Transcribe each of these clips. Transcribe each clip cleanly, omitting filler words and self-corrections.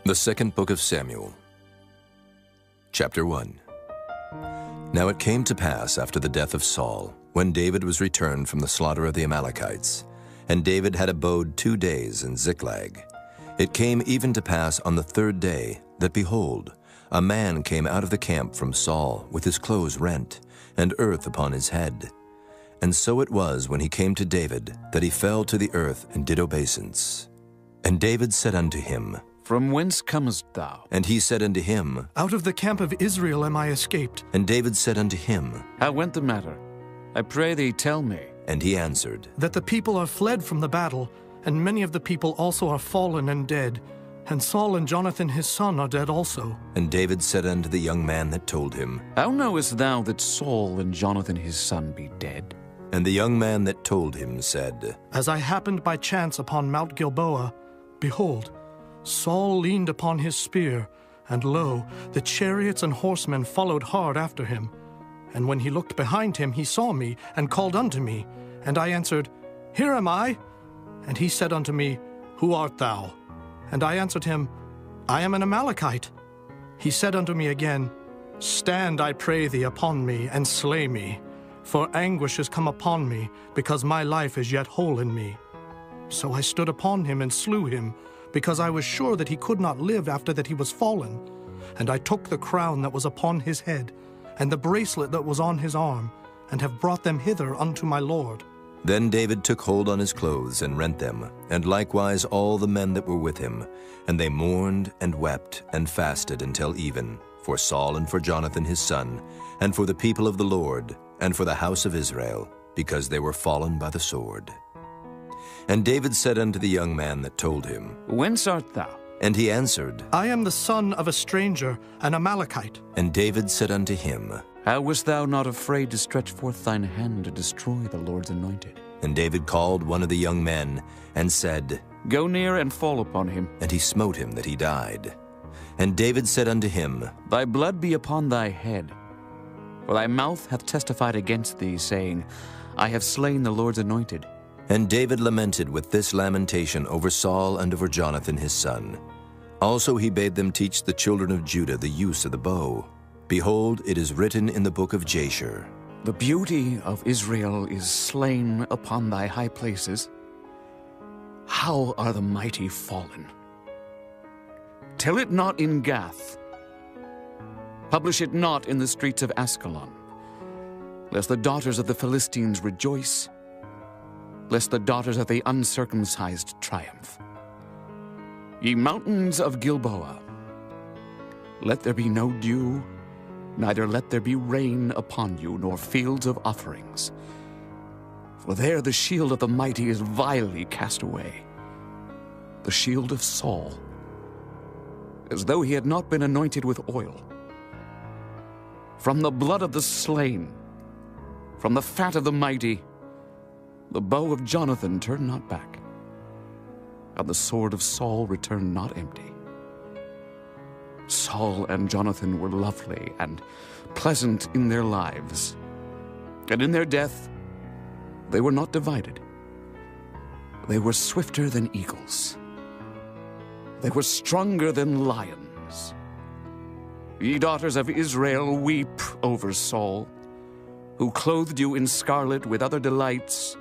The second book of Samuel. Chapter 1. Now it came to pass after the death of Saul, when David was returned from the slaughter of the Amalekites, and David had abode 2 days in Ziklag. It came even to pass on the 3rd day that, behold, a man came out of the camp from Saul with his clothes rent, and earth upon his head. And so it was, when he came to David, that he fell to the earth and did obeisance. And David said unto him, From whence comest thou? And he said unto him, Out of the camp of Israel am I escaped. And David said unto him, How went the matter? I pray thee, tell me. And he answered, That the people are fled from the battle, and many of the people also are fallen and dead. And Saul and Jonathan his son are dead also. And David said unto the young man that told him, How knowest thou that Saul and Jonathan his son be dead? And the young man that told him said, As I happened by chance upon Mount Gilboa, behold, Saul leaned upon his spear, and lo, the chariots and horsemen followed hard after him. And when he looked behind him, he saw me, and called unto me. And I answered, Here am I. And he said unto me, Who art thou? And I answered him, I am an Amalekite. He said unto me again, Stand, I pray thee, upon me, and slay me. For anguish is come upon me, because my life is yet whole in me. So I stood upon him and slew him, because I was sure that he could not live after that he was fallen. And I took the crown that was upon his head, and the bracelet that was on his arm, and have brought them hither unto my lord. Then David took hold on his clothes and rent them, and likewise all the men that were with him. And they mourned and wept and fasted until even, for Saul and for Jonathan his son, and for the people of the Lord, and for the house of Israel, because they were fallen by the sword. And David said unto the young man that told him, Whence art thou? And he answered, I am the son of a stranger, an Amalekite. And David said unto him, How wast thou not afraid to stretch forth thine hand to destroy the Lord's anointed? And David called one of the young men, and said, Go near and fall upon him. And he smote him that he died. And David said unto him, Thy blood be upon thy head. For thy mouth hath testified against thee, saying, I have slain the Lord's anointed. And David lamented with this lamentation over Saul and over Jonathan his son. Also he bade them teach the children of Judah the use of the bow. Behold, it is written in the book of Jasher, The beauty of Israel is slain upon thy high places. How are the mighty fallen? Tell it not in Gath. Publish it not in the streets of Askelon, lest the daughters of the Philistines rejoice, lest the daughters of the uncircumcised triumph. Ye mountains of Gilboa, let there be no dew, neither let there be rain upon you, nor fields of offerings. For there the shield of the mighty is vilely cast away, the shield of Saul, as though he had not been anointed with oil. From the blood of the slain, from the fat of the mighty, the bow of Jonathan turned not back, and the sword of Saul returned not empty. Saul and Jonathan were lovely and pleasant in their lives, and in their death they were not divided. They were swifter than eagles. They were stronger than lions. Ye daughters of Israel, weep over Saul, who clothed you in scarlet with other delights,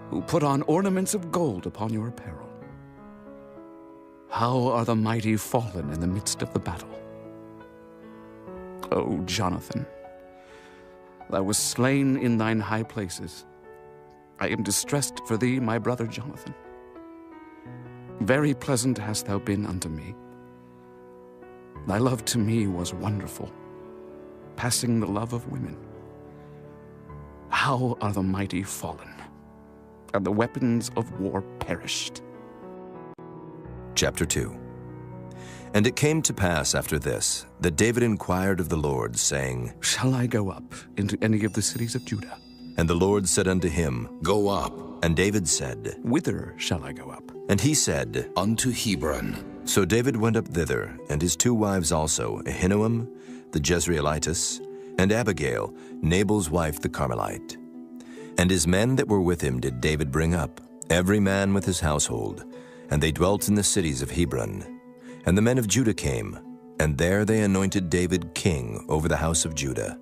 who put on ornaments of gold upon your apparel. How are the mighty fallen in the midst of the battle? O Jonathan, thou wast slain in thine high places. I am distressed for thee, my brother Jonathan. Very pleasant hast thou been unto me. Thy love to me was wonderful, passing the love of women. How are the mighty fallen, and the weapons of war perished? Chapter 2. And it came to pass after this, that David inquired of the Lord, saying, Shall I go up into any of the cities of Judah? And the Lord said unto him, Go up. And David said, Whither shall I go up? And he said, Unto Hebron. So David went up thither, and his 2 wives also, Ahinoam the Jezreelitess, and Abigail, Nabal's wife the Carmelite. And his men that were with him did David bring up, every man with his household, and they dwelt in the cities of Hebron. And the men of Judah came, and there they anointed David king over the house of Judah.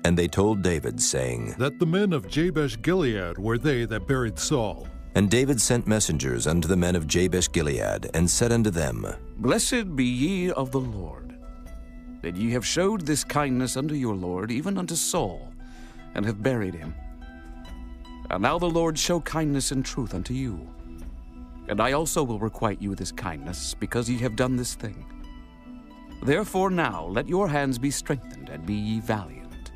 And they told David, saying, That the men of Jabesh-Gilead were they that buried Saul. And David sent messengers unto the men of Jabesh-Gilead, and said unto them, Blessed be ye of the Lord, that ye have showed this kindness unto your Lord, even unto Saul, and have buried him. And now the Lord show kindness and truth unto you. And I also will requite you this kindness, because ye have done this thing. Therefore now let your hands be strengthened, and be ye valiant.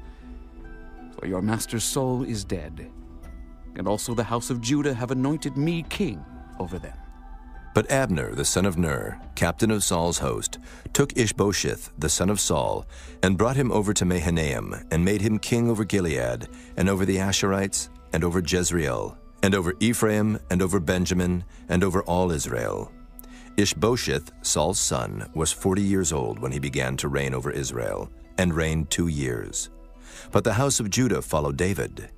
For your master Saul is dead, and also the house of Judah have anointed me king over them. But Abner, the son of Ner, captain of Saul's host, took Ishbosheth, the son of Saul, and brought him over to Mahanaim, and made him king over Gilead, and over the Asherites, and over Jezreel, and over Ephraim, and over Benjamin, and over all Israel. Ishbosheth, Saul's son, was 40 years old when he began to reign over Israel, and reigned 2 years. But the house of Judah followed David.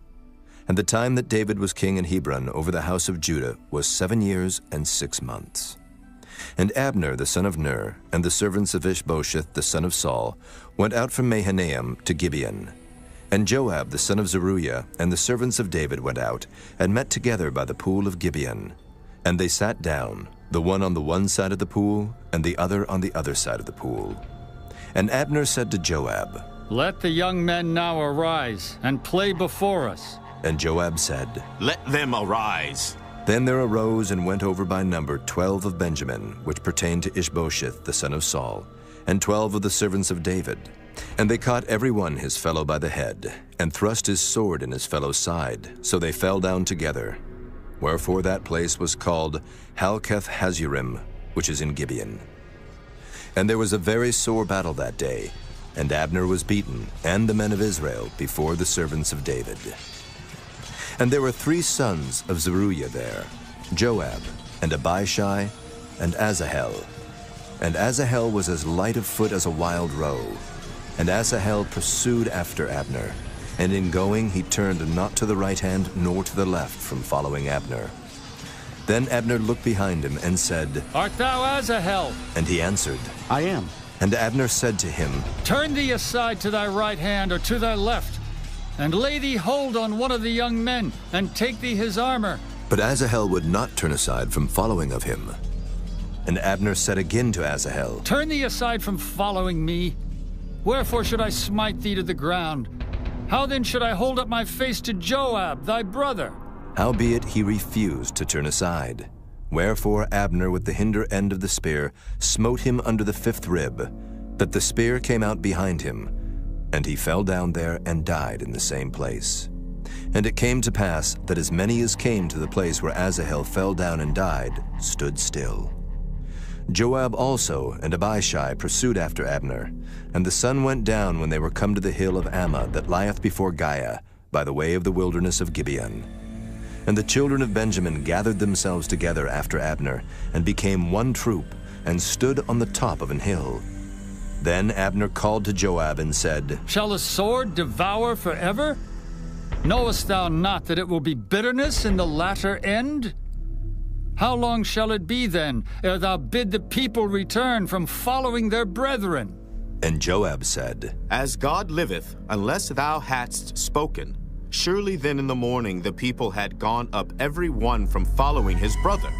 And the time that David was king in Hebron over the house of Judah was 7 years and 6 months. And Abner the son of Ner, and the servants of Ishbosheth the son of Saul, went out from Mahanaim to Gibeon. And Joab the son of Zeruiah, and the servants of David went out, and met together by the pool of Gibeon. And they sat down, the one on the one side of the pool, and the other on the other side of the pool. And Abner said to Joab, Let the young men now arise, and play before us. And Joab said, Let them arise. Then there arose and went over by number 12 of Benjamin, which pertained to Ishbosheth the son of Saul, and 12 of the servants of David. And they caught every one his fellow by the head, and thrust his sword in his fellow's side, so they fell down together. Wherefore that place was called Halketh Hazurim, which is in Gibeon. And there was a very sore battle that day, and Abner was beaten, and the men of Israel, before the servants of David. And there were 3 sons of Zeruiah there, Joab, and Abishai, and Asahel. And Asahel was as light of foot as a wild roe. And Asahel pursued after Abner, and in going he turned not to the right hand nor to the left from following Abner. Then Abner looked behind him and said, Art thou Asahel? And he answered, I am. And Abner said to him, Turn thee aside to thy right hand or to thy left, and lay thee hold on one of the young men, and take thee his armor. But Asahel would not turn aside from following of him. And Abner said again to Asahel, Turn thee aside from following me. Wherefore should I smite thee to the ground? How then should I hold up my face to Joab, thy brother? Howbeit he refused to turn aside. Wherefore Abner with the hinder end of the spear smote him under the 5th rib, that the spear came out behind him, and he fell down there and died in the same place. And it came to pass that as many as came to the place where Asahel fell down and died stood still. Joab also and Abishai pursued after Abner, and the sun went down when they were come to the hill of Ammah that lieth before Giah, by the way of the wilderness of Gibeon. And the children of Benjamin gathered themselves together after Abner, and became one troop, and stood on the top of an hill. Then Abner called to Joab and said, Shall the sword devour forever? Knowest thou not that it will be bitterness in the latter end? How long shall it be then, ere thou bid the people return from following their brethren? And Joab said, As God liveth, unless thou hadst spoken, surely then in the morning the people had gone up every one from following his brother.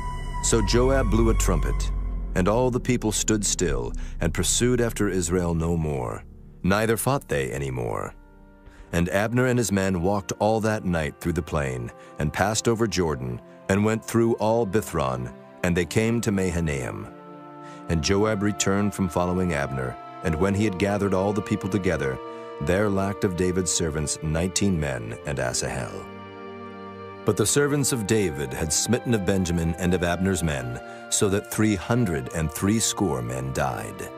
So Joab blew a trumpet, and all the people stood still, and pursued after Israel no more, neither fought they any more. And Abner and his men walked all that night through the plain, and passed over Jordan, and went through all Bithron, and they came to Mahanaim. And Joab returned from following Abner, and when he had gathered all the people together, there lacked of David's servants 19 men and Asahel. But the servants of David had smitten of Benjamin and of Abner's men, so that 360 men died.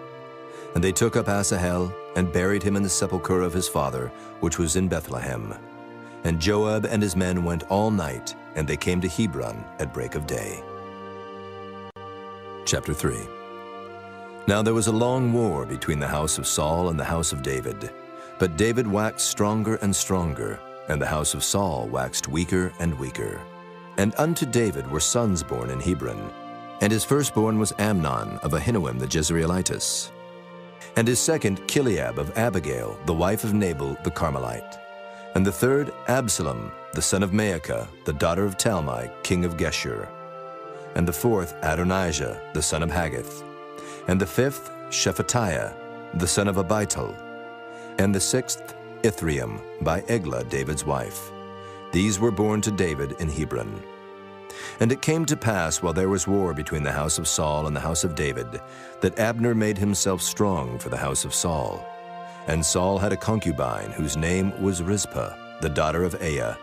And they took up Asahel, and buried him in the sepulchre of his father, which was in Bethlehem. And Joab and his men went all night, and they came to Hebron at break of day. Chapter 3. Now there was a long war between the house of Saul and the house of David. But David waxed stronger and stronger, and the house of Saul waxed weaker and weaker. And unto David were sons born in Hebron. And his firstborn was Amnon of Ahinoam the Jezreelitess. And his second, Chileab of Abigail, the wife of Nabal the Carmelite. And the third, Absalom, the son of Maacah, the daughter of Talmai, king of Geshur. And the fourth, Adonijah, the son of Haggith. And the fifth, Shephatiah, the son of Abital. And the sixth, Ithream, by Eglah, David's wife. These were born to David in Hebron. And it came to pass, while there was war between the house of Saul and the house of David, that Abner made himself strong for the house of Saul. And Saul had a concubine, whose name was Rizpah, the daughter of Aiah.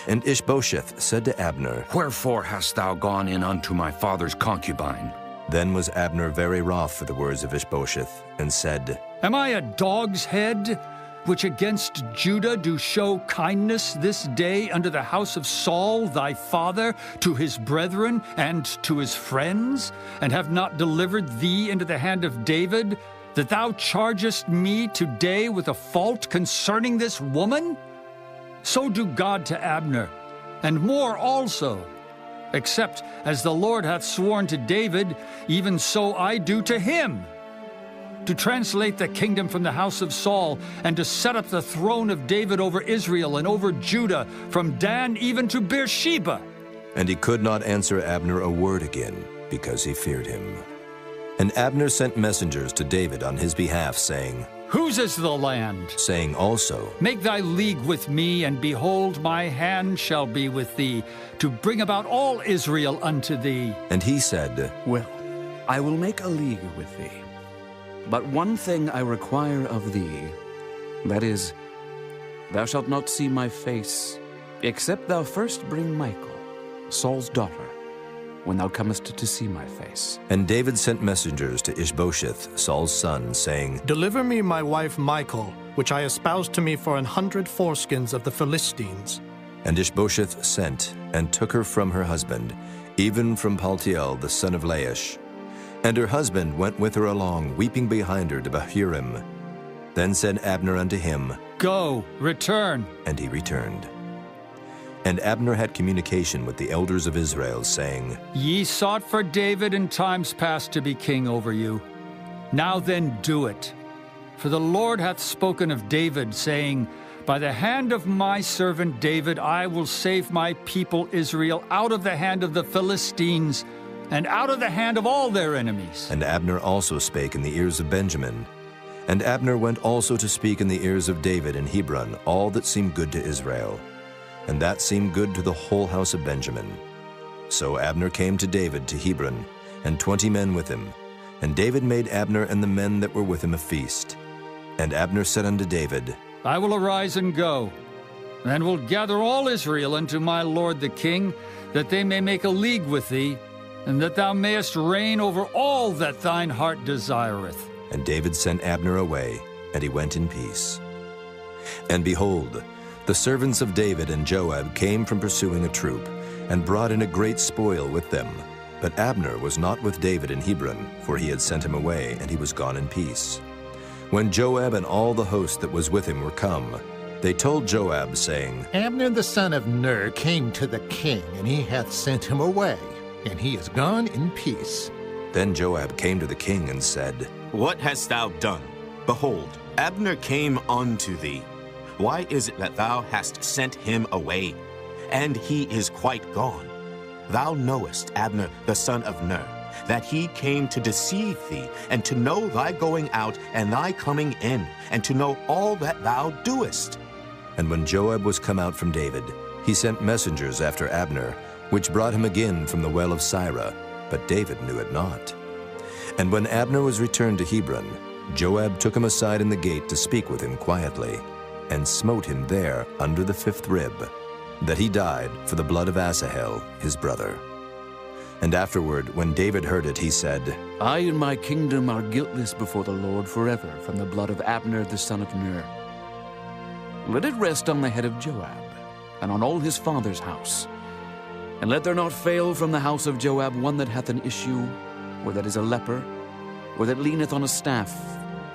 And Ishbosheth said to Abner, Wherefore hast thou gone in unto my father's concubine? Then was Abner very wroth for the words of Ishbosheth, and said, Am I a dog's head, which against Judah do show kindness this day unto the house of Saul thy father, to his brethren and to his friends, and have not delivered thee into the hand of David, that thou chargest me today with a fault concerning this woman? So do God to Abner, and more also. Except as the Lord hath sworn to David, even so I do to him, to translate the kingdom from the house of Saul, and to set up the throne of David over Israel and over Judah, from Dan even to Beersheba. And he could not answer Abner a word again, because he feared him. And Abner sent messengers to David on his behalf, saying, Whose is the land? Saying also, Make thy league with me, and behold, my hand shall be with thee, to bring about all Israel unto thee. And he said, Well, I will make a league with thee. But one thing I require of thee, that is, thou shalt not see my face, except thou first bring Michal, Saul's daughter, when thou comest to see my face. And David sent messengers to Ishbosheth, Saul's son, saying, Deliver me my wife Michal, which I espoused to me for 100 foreskins of the Philistines. And Ishbosheth sent, and took her from her husband, even from Paltiel the son of Laish. And her husband went with her along, weeping behind her to Bahurim. Then said Abner unto him, Go, return. And he returned. And Abner had communication with the elders of Israel, saying, Ye sought for David in times past to be king over you. Now then do it. For the Lord hath spoken of David, saying, By the hand of my servant David I will save my people Israel out of the hand of the Philistines, and out of the hand of all their enemies. And Abner also spake in the ears of Benjamin. And Abner went also to speak in the ears of David in Hebron all that seemed good to Israel. And that seemed good to the whole house of Benjamin. So Abner came to David to Hebron, and 20 men with him. And David made Abner and the men that were with him a feast. And Abner said unto David, I will arise and go, and will gather all Israel unto my lord the king, that they may make a league with thee, and that thou mayest reign over all that thine heart desireth. And David sent Abner away, and he went in peace. And behold, the servants of David and Joab came from pursuing a troop, and brought in a great spoil with them. But Abner was not with David in Hebron, for he had sent him away, and he was gone in peace. When Joab and all the host that was with him were come, they told Joab, saying, Abner the son of Ner came to the king, and he hath sent him away, and he is gone in peace. Then Joab came to the king and said, What hast thou done? Behold, Abner came unto thee. Why is it that thou hast sent him away? And he is quite gone. Thou knowest Abner the son of Ner, that he came to deceive thee, and to know thy going out and thy coming in, and to know all that thou doest. And when Joab was come out from David, he sent messengers after Abner, which brought him again from the well of Sirah, but David knew it not. And when Abner was returned to Hebron, Joab took him aside in the gate to speak with him quietly, and smote him there under the 5th rib, that he died for the blood of Asahel his brother. And afterward, when David heard it, he said, I and my kingdom are guiltless before the Lord forever from the blood of Abner the son of Ner. Let it rest on the head of Joab, and on all his father's house. And let there not fail from the house of Joab one that hath an issue, or that is a leper, or that leaneth on a staff,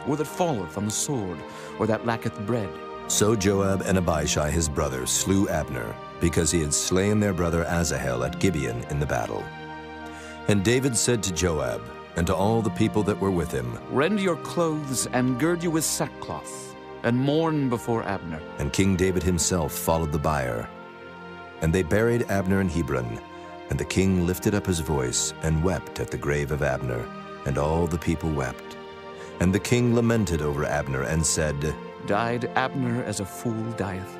or that falleth on the sword, or that lacketh bread. So Joab and Abishai his brother slew Abner, because he had slain their brother Asahel at Gibeon in the battle. And David said to Joab, and to all the people that were with him, Rend your clothes and gird you with sackcloth, and mourn before Abner. And King David himself followed the bier. And they buried Abner in Hebron, and the king lifted up his voice and wept at the grave of Abner, and all the people wept. And the king lamented over Abner and said, Died Abner as a fool dieth?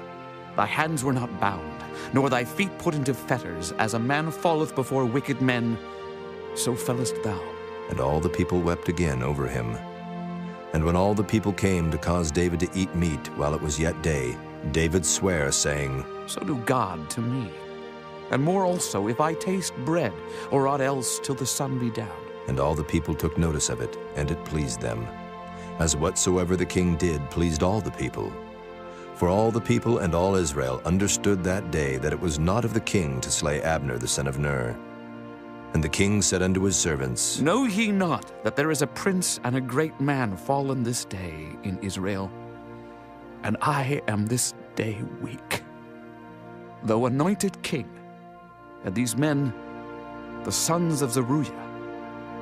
Thy hands were not bound, nor thy feet put into fetters, as a man falleth before wicked men, so fellest thou. And all the people wept again over him. And when all the people came to cause David to eat meat while it was yet day, David sware, saying, So do God to me, and more also, if I taste bread, or aught else till the sun be down. And all the people took notice of it, and it pleased them, as whatsoever the king did pleased all the people. For all the people and all Israel understood that day that it was not of the king to slay Abner the son of Ner. And the king said unto his servants, Know ye not that there is a prince and a great man fallen this day in Israel? And I am this day weak. Though anointed king, and these men, the sons of Zeruiah,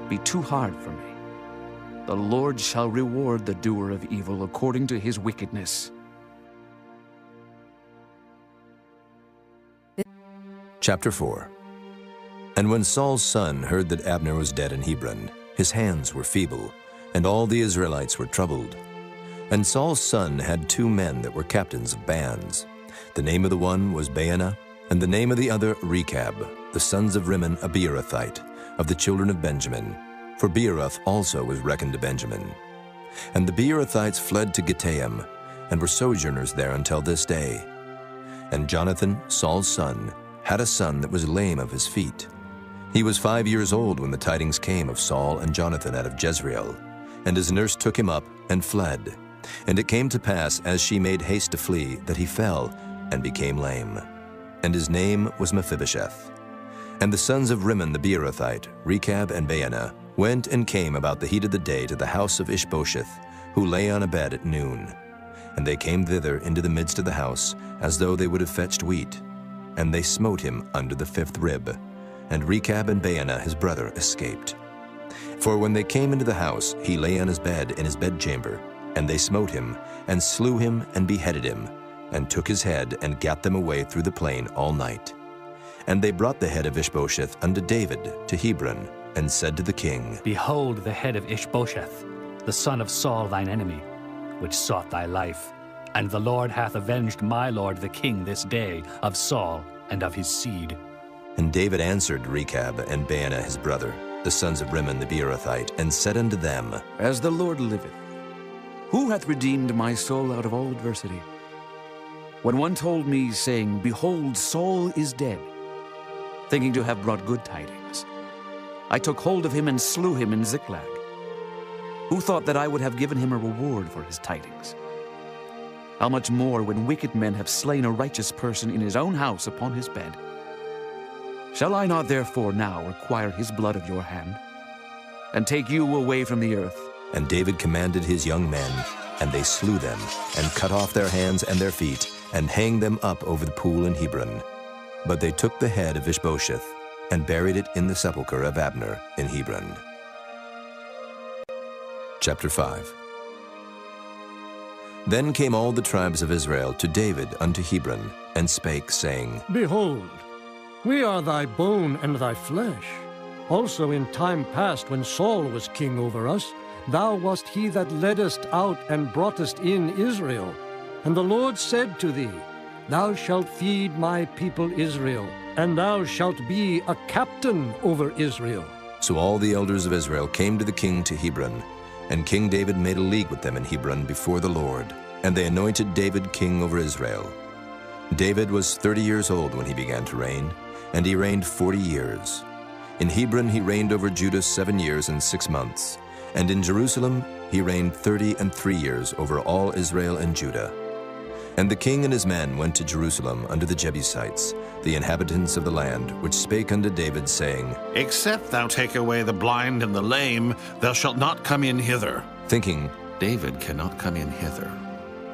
be too hard for me, the Lord shall reward the doer of evil according to his wickedness. Chapter 4. And when Saul's son heard that Abner was dead in Hebron, his hands were feeble, and all the Israelites were troubled. And Saul's son had 2 men that were captains of bands. The name of the one was Baanah, and the name of the other Rechab, the sons of Rimmon a Beerothite, of the children of Benjamin. For Beeroth also was reckoned to Benjamin. And the Beerothites fled to Gittaim, and were sojourners there until this day. And Jonathan, Saul's son, had a son that was lame of his feet. He was 5 years old when the tidings came of Saul and Jonathan out of Jezreel. And his nurse took him up and fled. And it came to pass, as she made haste to flee, that he fell and became lame. And his name was Mephibosheth. And the sons of Rimmon the Beerothite, Rechab and Baanah, went and came about the heat of the day to the house of Ishbosheth, who lay on a bed at noon. And they came thither into the midst of the house, as though they would have fetched wheat. And they smote him under the 5th rib. And Rechab and Baanah his brother escaped. For when they came into the house, he lay on his bed in his bedchamber. And they smote him, and slew him, and beheaded him, and took his head, and gat them away through the plain all night. And they brought the head of Ishbosheth unto David to Hebron, and said to the king, Behold the head of Ishbosheth, the son of Saul thine enemy, which sought thy life. And the Lord hath avenged my lord the king this day of Saul and of his seed. And David answered Rechab and Baanah his brother, the sons of Rimmon the Beerothite, and said unto them, As the Lord liveth, who hath redeemed my soul out of all adversity? When one told me, saying, Behold, Saul is dead, thinking to have brought good tidings, I took hold of him and slew him in Ziklag. Who thought that I would have given him a reward for his tidings? How much more when wicked men have slain a righteous person in his own house upon his bed? Shall I not therefore now require his blood of your hand, and take you away from the earth? And David commanded his young men, and they slew them, and cut off their hands and their feet, and hanged them up over the pool in Hebron. But they took the head of Ishbosheth, and buried it in the sepulchre of Abner in Hebron. Chapter 5. Then came all the tribes of Israel to David unto Hebron, and spake, saying, Behold, we are thy bone and thy flesh. Also in time past, when Saul was king over us, thou wast he that leddest out and broughtest in Israel. And the Lord said to thee, Thou shalt feed my people Israel, and thou shalt be a captain over Israel. So all the elders of Israel came to the king to Hebron, and King David made a league with them in Hebron before the Lord, and they anointed David king over Israel. David was 30 years old when he began to reign, and he reigned 40 years. In Hebron he reigned over Judah 7 years and 6 months, and in Jerusalem he reigned 33 years over all Israel and Judah. And the king and his men went to Jerusalem unto the Jebusites, the inhabitants of the land, which spake unto David, saying, Except thou take away the blind and the lame, thou shalt not come in hither. Thinking, David cannot come in hither.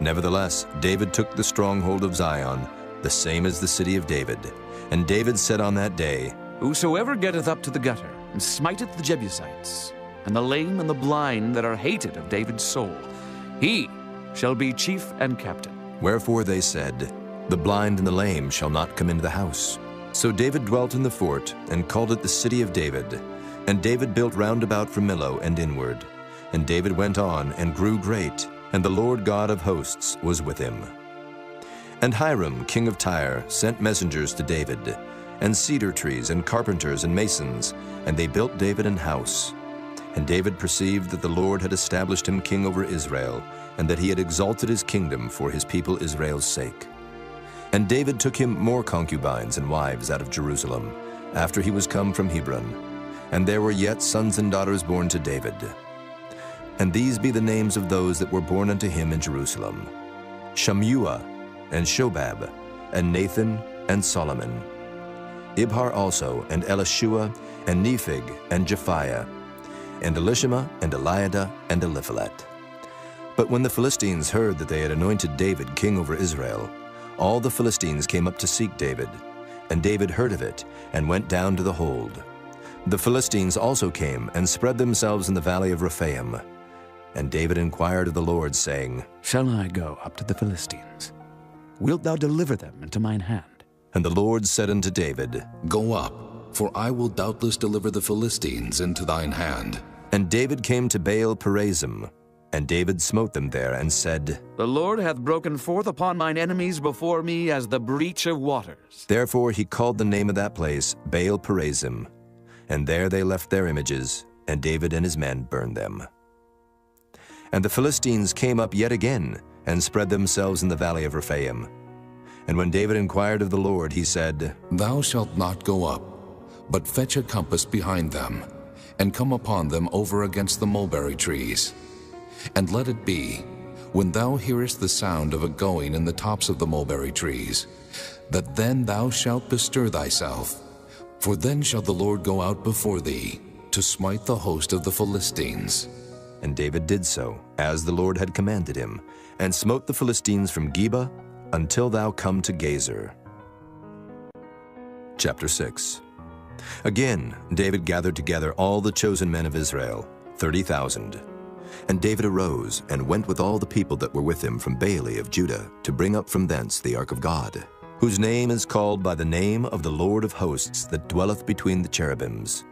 Nevertheless, David took the stronghold of Zion, the same as the city of David. And David said on that day, Whosoever getteth up to the gutter, smiteth the Jebusites, and the lame and the blind that are hated of David's soul. He shall be chief and captain. Wherefore they said, The blind and the lame shall not come into the house. So David dwelt in the fort, and called it the city of David. And David built round about from Millo and inward. And David went on, and grew great, and the Lord God of hosts was with him. And Hiram, king of Tyre, sent messengers to David, and cedar trees, and carpenters, and masons, and they built David an house. And David perceived that the Lord had established him king over Israel, and that he had exalted his kingdom for his people Israel's sake. And David took him more concubines and wives out of Jerusalem, after he was come from Hebron. And there were yet sons and daughters born to David. And these be the names of those that were born unto him in Jerusalem: Shammua, and Shobab, and Nathan, and Solomon. Ibhar also, and Elishua, and Nephig, and Japhiah, and Elishama, and Eliada, and Eliphalet. But when the Philistines heard that they had anointed David king over Israel, all the Philistines came up to seek David. And David heard of it, and went down to the hold. The Philistines also came, and spread themselves in the valley of Rephaim. And David inquired of the Lord, saying, Shall I go up to the Philistines? Wilt thou deliver them into mine hand? And the Lord said unto David, Go up, for I will doubtless deliver the Philistines into thine hand. And David came to Baal Perazim, and David smote them there, and said, The Lord hath broken forth upon mine enemies before me as the breach of waters. Therefore he called the name of that place Baal Perazim. And there they left their images, and David and his men burned them. And the Philistines came up yet again, and spread themselves in the valley of Rephaim. And when David inquired of the Lord, he said, Thou shalt not go up, but fetch a compass behind them, and come upon them over against the mulberry trees. And let it be, when thou hearest the sound of a going in the tops of the mulberry trees, that then thou shalt bestir thyself, for then shall the Lord go out before thee, to smite the host of the Philistines. And David did so, as the Lord had commanded him, and smote the Philistines from Geba until thou come to Gazer. Chapter 6. Again David gathered together all the chosen men of Israel, 30,000. And David arose, and went with all the people that were with him from Baale of Judah, to bring up from thence the ark of God, whose name is called by the name of the Lord of hosts that dwelleth between the cherubims.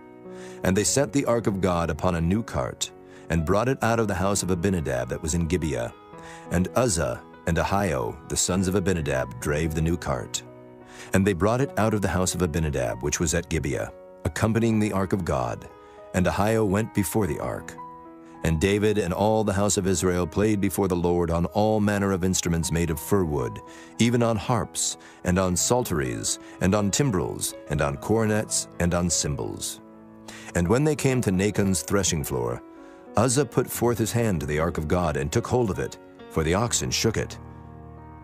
And they set the ark of God upon a new cart, and brought it out of the house of Abinadab that was in Gibeah. And Uzzah and Ahio, the sons of Abinadab, drave the new cart. And they brought it out of the house of Abinadab, which was at Gibeah, accompanying the ark of God. And Ahio went before the ark. And David and all the house of Israel played before the Lord on all manner of instruments made of fir wood, even on harps, and on psalteries, and on timbrels, and on cornets, and on cymbals. And when they came to Nachon's threshing floor, Uzzah put forth his hand to the ark of God, and took hold of it, for the oxen shook it.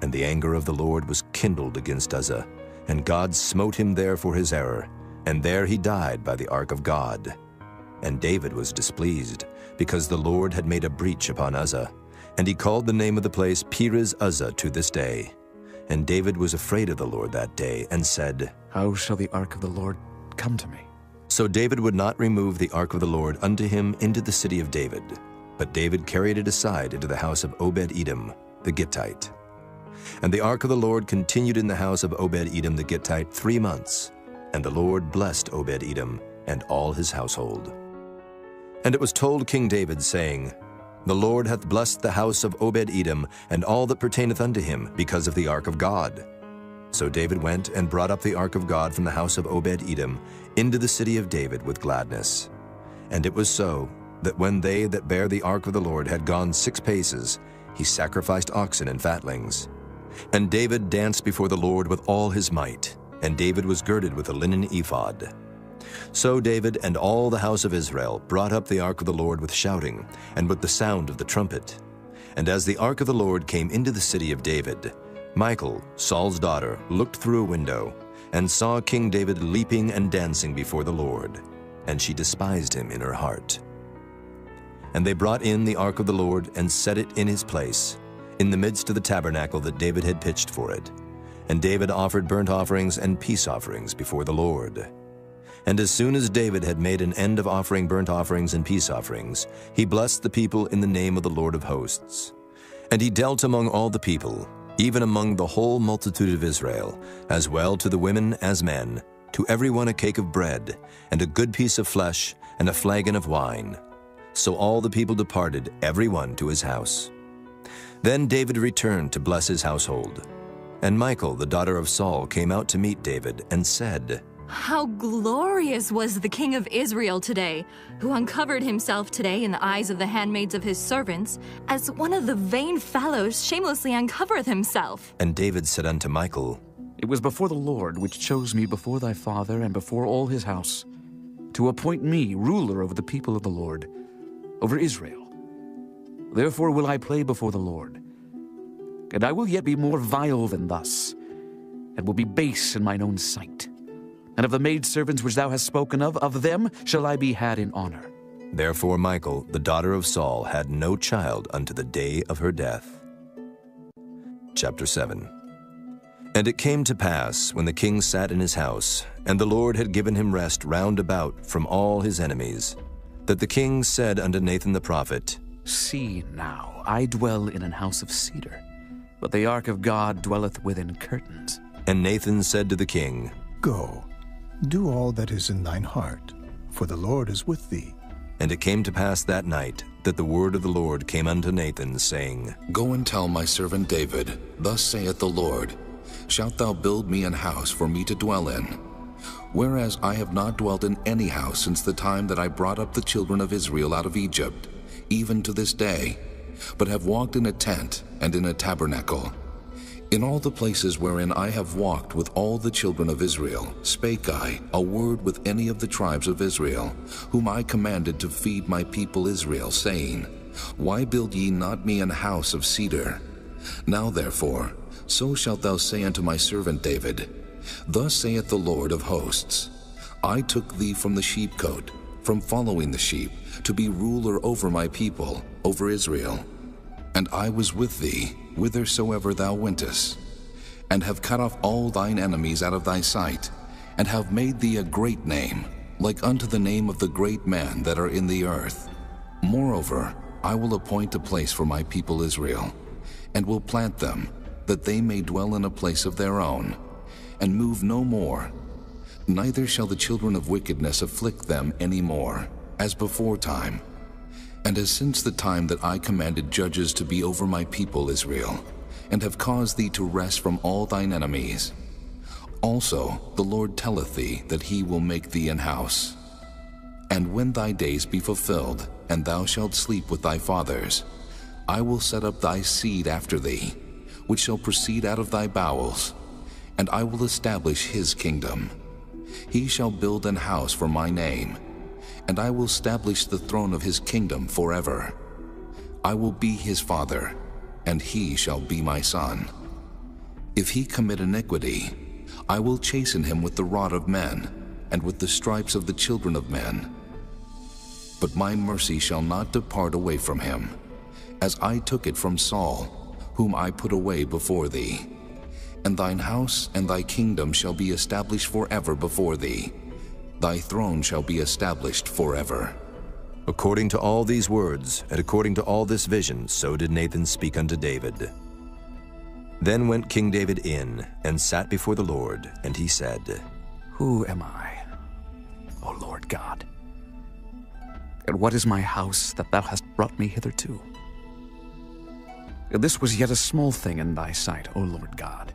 And the anger of the Lord was kindled against Uzzah, and God smote him there for his error, and there he died by the ark of God. And David was displeased, because the Lord had made a breach upon Uzzah, and he called the name of the place Perez Uzzah to this day. And David was afraid of the Lord that day, and said, How shall the ark of the Lord come to me? So David would not remove the ark of the Lord unto him into the city of David, but David carried it aside into the house of Obed-Edom the Gittite. And the ark of the Lord continued in the house of Obed-Edom the Gittite 3 months, and the Lord blessed Obed-Edom and all his household. And it was told King David, saying, The Lord hath blessed the house of Obed-Edom and all that pertaineth unto him, because of the ark of God. So David went and brought up the ark of God from the house of Obed-Edom into the city of David with gladness. And it was so, that when they that bare the ark of the Lord had gone 6 paces, he sacrificed oxen and fatlings. And David danced before the Lord with all his might, and David was girded with a linen ephod. So David and all the house of Israel brought up the ark of the Lord with shouting, and with the sound of the trumpet. And as the ark of the Lord came into the city of David, Michal, Saul's daughter, looked through a window, and saw King David leaping and dancing before the Lord, and she despised him in her heart. And they brought in the ark of the Lord, and set it in his place, in the midst of the tabernacle that David had pitched for it. And David offered burnt offerings and peace offerings before the Lord. And as soon as David had made an end of offering burnt offerings and peace offerings, he blessed the people in the name of the Lord of hosts. And he dealt among all the people, even among the whole multitude of Israel, as well to the women as men, to every one a cake of bread, and a good piece of flesh, and a flagon of wine. So all the people departed, every one to his house. Then David returned to bless his household. And Michal, the daughter of Saul, came out to meet David, and said, How glorious was the king of Israel today, who uncovered himself today in the eyes of the handmaids of his servants, as one of the vain fellows shamelessly uncovereth himself. And David said unto Michal, It was before the Lord which chose me before thy father and before all his house, to appoint me ruler over the people of the Lord, over Israel. Therefore will I play before the Lord, and I will yet be more vile than thus, and will be base in mine own sight. And of the maidservants which thou hast spoken of them shall I be had in honor. Therefore Michal, the daughter of Saul, had no child unto the day of her death. Chapter 7. And it came to pass, when the king sat in his house, and the Lord had given him rest round about from all his enemies, that the king said unto Nathan the prophet, See now, I dwell in an house of cedar, but the ark of God dwelleth within curtains. And Nathan said to the king, Go, do all that is in thine heart, for the Lord is with thee. And it came to pass that night that the word of the Lord came unto Nathan, saying, Go and tell my servant David, Thus saith the Lord, Shalt thou build me an house for me to dwell in? Whereas I have not dwelt in any house since the time that I brought up the children of Israel out of Egypt, even to this day, but have walked in a tent and in a tabernacle. In all the places wherein I have walked with all the children of Israel, spake I a word with any of the tribes of Israel, whom I commanded to feed my people Israel, saying, Why build ye not me an house of cedar? Now therefore, so shalt thou say unto my servant David, Thus saith the Lord of hosts, I took thee from the sheepcote, from following the sheep, to be ruler over my people, over Israel. And I was with thee, whithersoever thou wentest, and have cut off all thine enemies out of thy sight, and have made thee a great name, like unto the name of the great men that are in the earth. Moreover, I will appoint a place for my people Israel, and will plant them, that they may dwell in a place of their own, and move no more. Neither shall the children of wickedness afflict them any more, as before time, and as since the time that I commanded judges to be over my people Israel, and have caused thee to rest from all thine enemies. Also the Lord telleth thee that he will make thee an house. And when thy days be fulfilled, and thou shalt sleep with thy fathers, I will set up thy seed after thee, which shall proceed out of thy bowels, and I will establish his kingdom. He shall build an house for my name, and I will establish the throne of his kingdom forever. I will be his father, and he shall be my son. If he commit iniquity, I will chasten him with the rod of men, and with the stripes of the children of men. But my mercy shall not depart away from him, as I took it from Saul, whom I put away before thee. And thine house and thy kingdom shall be established forever before thee. Thy throne shall be established forever. According to all these words, and according to all this vision, so did Nathan speak unto David. Then went King David in, and sat before the Lord, and he said, Who am I, O Lord God? And what is my house that thou hast brought me hitherto? And this was yet a small thing in thy sight, O Lord God.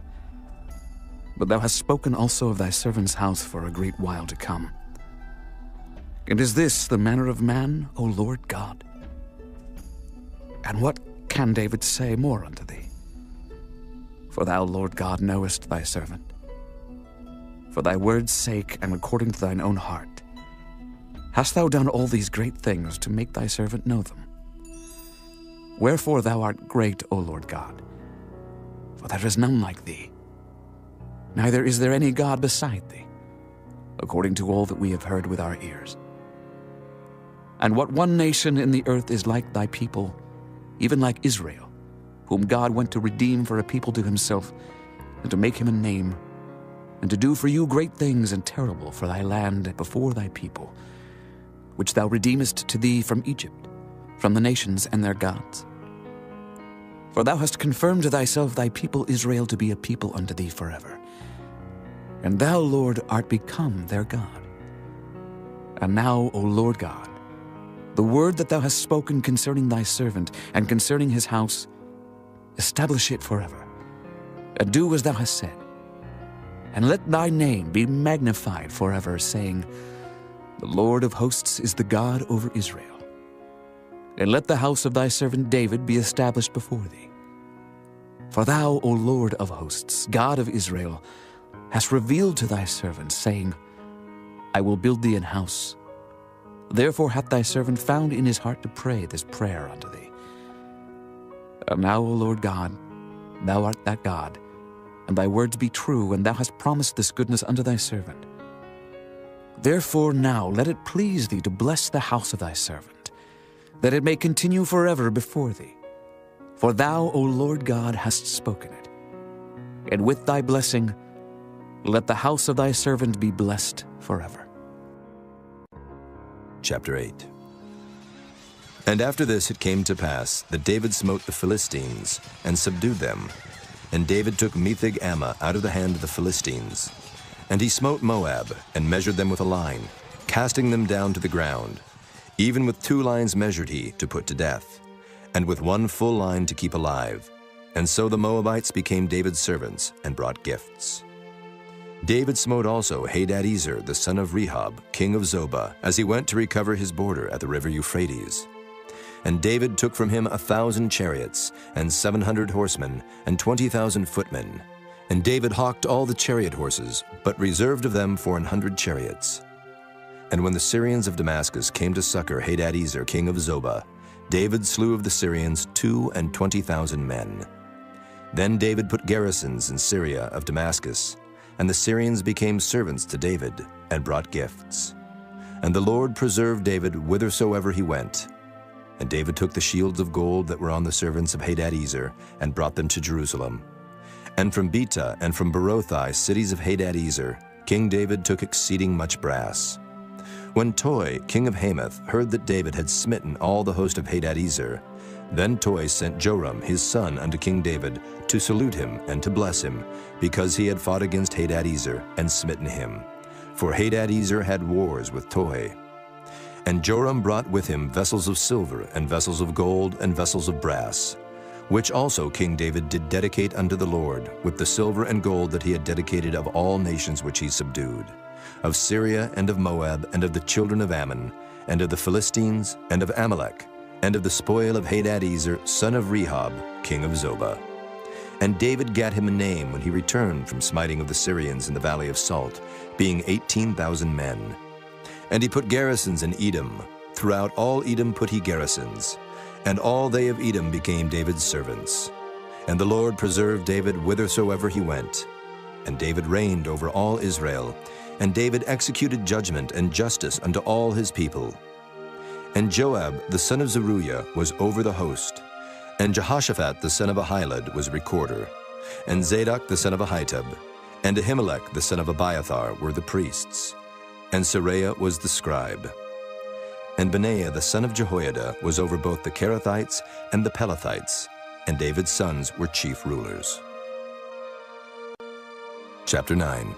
But thou hast spoken also of thy servant's house for a great while to come. And is this the manner of man, O Lord God? And what can David say more unto thee? For thou, Lord God, knowest thy servant. For thy word's sake and according to thine own heart, hast thou done all these great things to make thy servant know them? Wherefore thou art great, O Lord God, for there is none like thee. Neither is there any God beside thee, according to all that we have heard with our ears. And what one nation in the earth is like thy people, even like Israel, whom God went to redeem for a people to himself, and to make him a name, and to do for you great things and terrible for thy land before thy people, which thou redeemest to thee from Egypt, from the nations and their gods. For thou hast confirmed to thyself thy people Israel to be a people unto thee forever. And thou, Lord, art become their God. And now, O Lord God, the word that thou hast spoken concerning thy servant and concerning his house, establish it forever, and do as thou hast said. And let thy name be magnified forever, saying, The Lord of hosts is the God over Israel. And let the house of thy servant David be established before thee. For thou, O Lord of hosts, God of Israel, hast revealed to thy servant, saying, I will build thee an house. Therefore hath thy servant found in his heart to pray this prayer unto thee. And now, O Lord God, thou art that God, and thy words be true, and thou hast promised this goodness unto thy servant. Therefore now let it please thee to bless the house of thy servant, that it may continue forever before thee. For thou, O Lord God, hast spoken it. And with thy blessing, let the house of thy servant be blessed forever. Chapter 8. And after this it came to pass that David smote the Philistines and subdued them. And David took Metheg-Ammah out of the hand of the Philistines. And he smote Moab and measured them with a line, casting them down to the ground. Even with 2 lines measured he to put to death, and with 1 full line to keep alive. And so the Moabites became David's servants and brought gifts. David smote also Hadadezer, the son of Rehob, king of Zobah, as he went to recover his border at the river Euphrates. And David took from him 1,000 chariots, and 700 horsemen, and 20,000 footmen. And David hawked all the chariot horses, but reserved of them for 100 chariots. And when the Syrians of Damascus came to succor Hadadezer, king of Zobah, David slew of the Syrians 22,000 men. Then David put garrisons in Syria of Damascus, and the Syrians became servants to David, and brought gifts. And the Lord preserved David whithersoever he went. And David took the shields of gold that were on the servants of Hadadezer, and brought them to Jerusalem. And from Betah and from Berothai, cities of Hadadezer, King David took exceeding much brass. When Toi, king of Hamath, heard that David had smitten all the host of Hadadezer, then Toi sent Joram his son unto King David to salute him and to bless him, because he had fought against Hadadezer and smitten him. For Hadadezer had wars with Toi. And Joram brought with him vessels of silver, and vessels of gold, and vessels of brass, which also King David did dedicate unto the Lord, with the silver and gold that he had dedicated of all nations which he subdued, of Syria, and of Moab, and of the children of Ammon, and of the Philistines, and of Amalek, and of the spoil of Hadadezer, son of Rehob, king of Zobah. And David gat him a name when he returned from smiting of the Syrians in the valley of Salt, being 18,000 men. And he put garrisons in Edom. Throughout all Edom put he garrisons. And all they of Edom became David's servants. And the Lord preserved David whithersoever he went. And David reigned over all Israel. And David executed judgment and justice unto all his people. And Joab the son of Zeruiah was over the host. And Jehoshaphat the son of Ahilud was recorder. And Zadok the son of Ahitub, and Ahimelech the son of Abiathar were the priests. And Seraiah was the scribe. And Benaiah the son of Jehoiada was over both the Kerethites and the Pelethites, and David's sons were chief rulers. Chapter 9.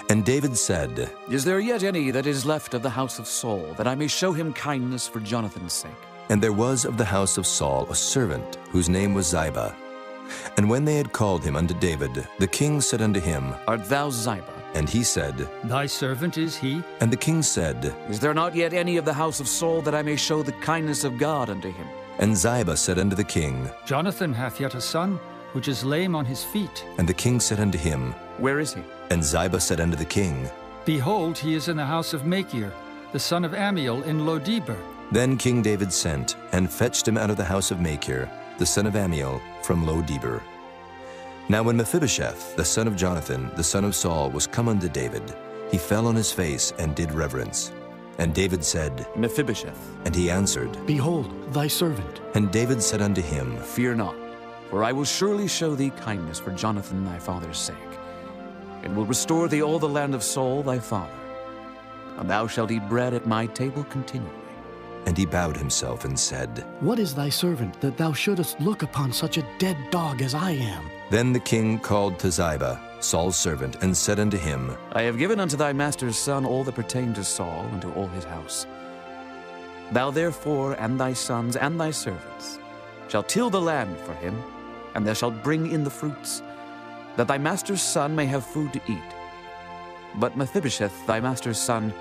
And David said, Is there yet any that is left of the house of Saul, that I may show him kindness for Jonathan's sake? And there was of the house of Saul a servant, whose name was Ziba. And when they had called him unto David, the king said unto him, Art thou Ziba? And he said, Thy servant is he. And the king said, Is there not yet any of the house of Saul, that I may show the kindness of God unto him? And Ziba said unto the king, Jonathan hath yet a son, which is lame on his feet. And the king said unto him, Where is he? And Ziba said unto the king, Behold, he is in the house of Machir, the son of Ammiel in Lo-debar. Then King David sent, and fetched him out of the house of Machir, the son of Ammiel, from Lo-debar. Now when Mephibosheth, the son of Jonathan, the son of Saul, was come unto David, he fell on his face and did reverence. And David said, Mephibosheth. And he answered, Behold, thy servant. And David said unto him, Fear not, for I will surely show thee kindness for Jonathan thy father's sake. and will restore thee all the land of Saul thy father. And thou shalt eat bread at my table continually. And he bowed himself and said, What is thy servant, that thou shouldest look upon such a dead dog as I am? Then the king called to Ziba, Saul's servant, and said unto him, I have given unto thy master's son all that pertained to Saul and to all his house. Thou therefore and thy sons and thy servants shalt till the land for him, and thou shalt bring in the fruits, that thy master's son may have food to eat. But Mephibosheth, thy master's son,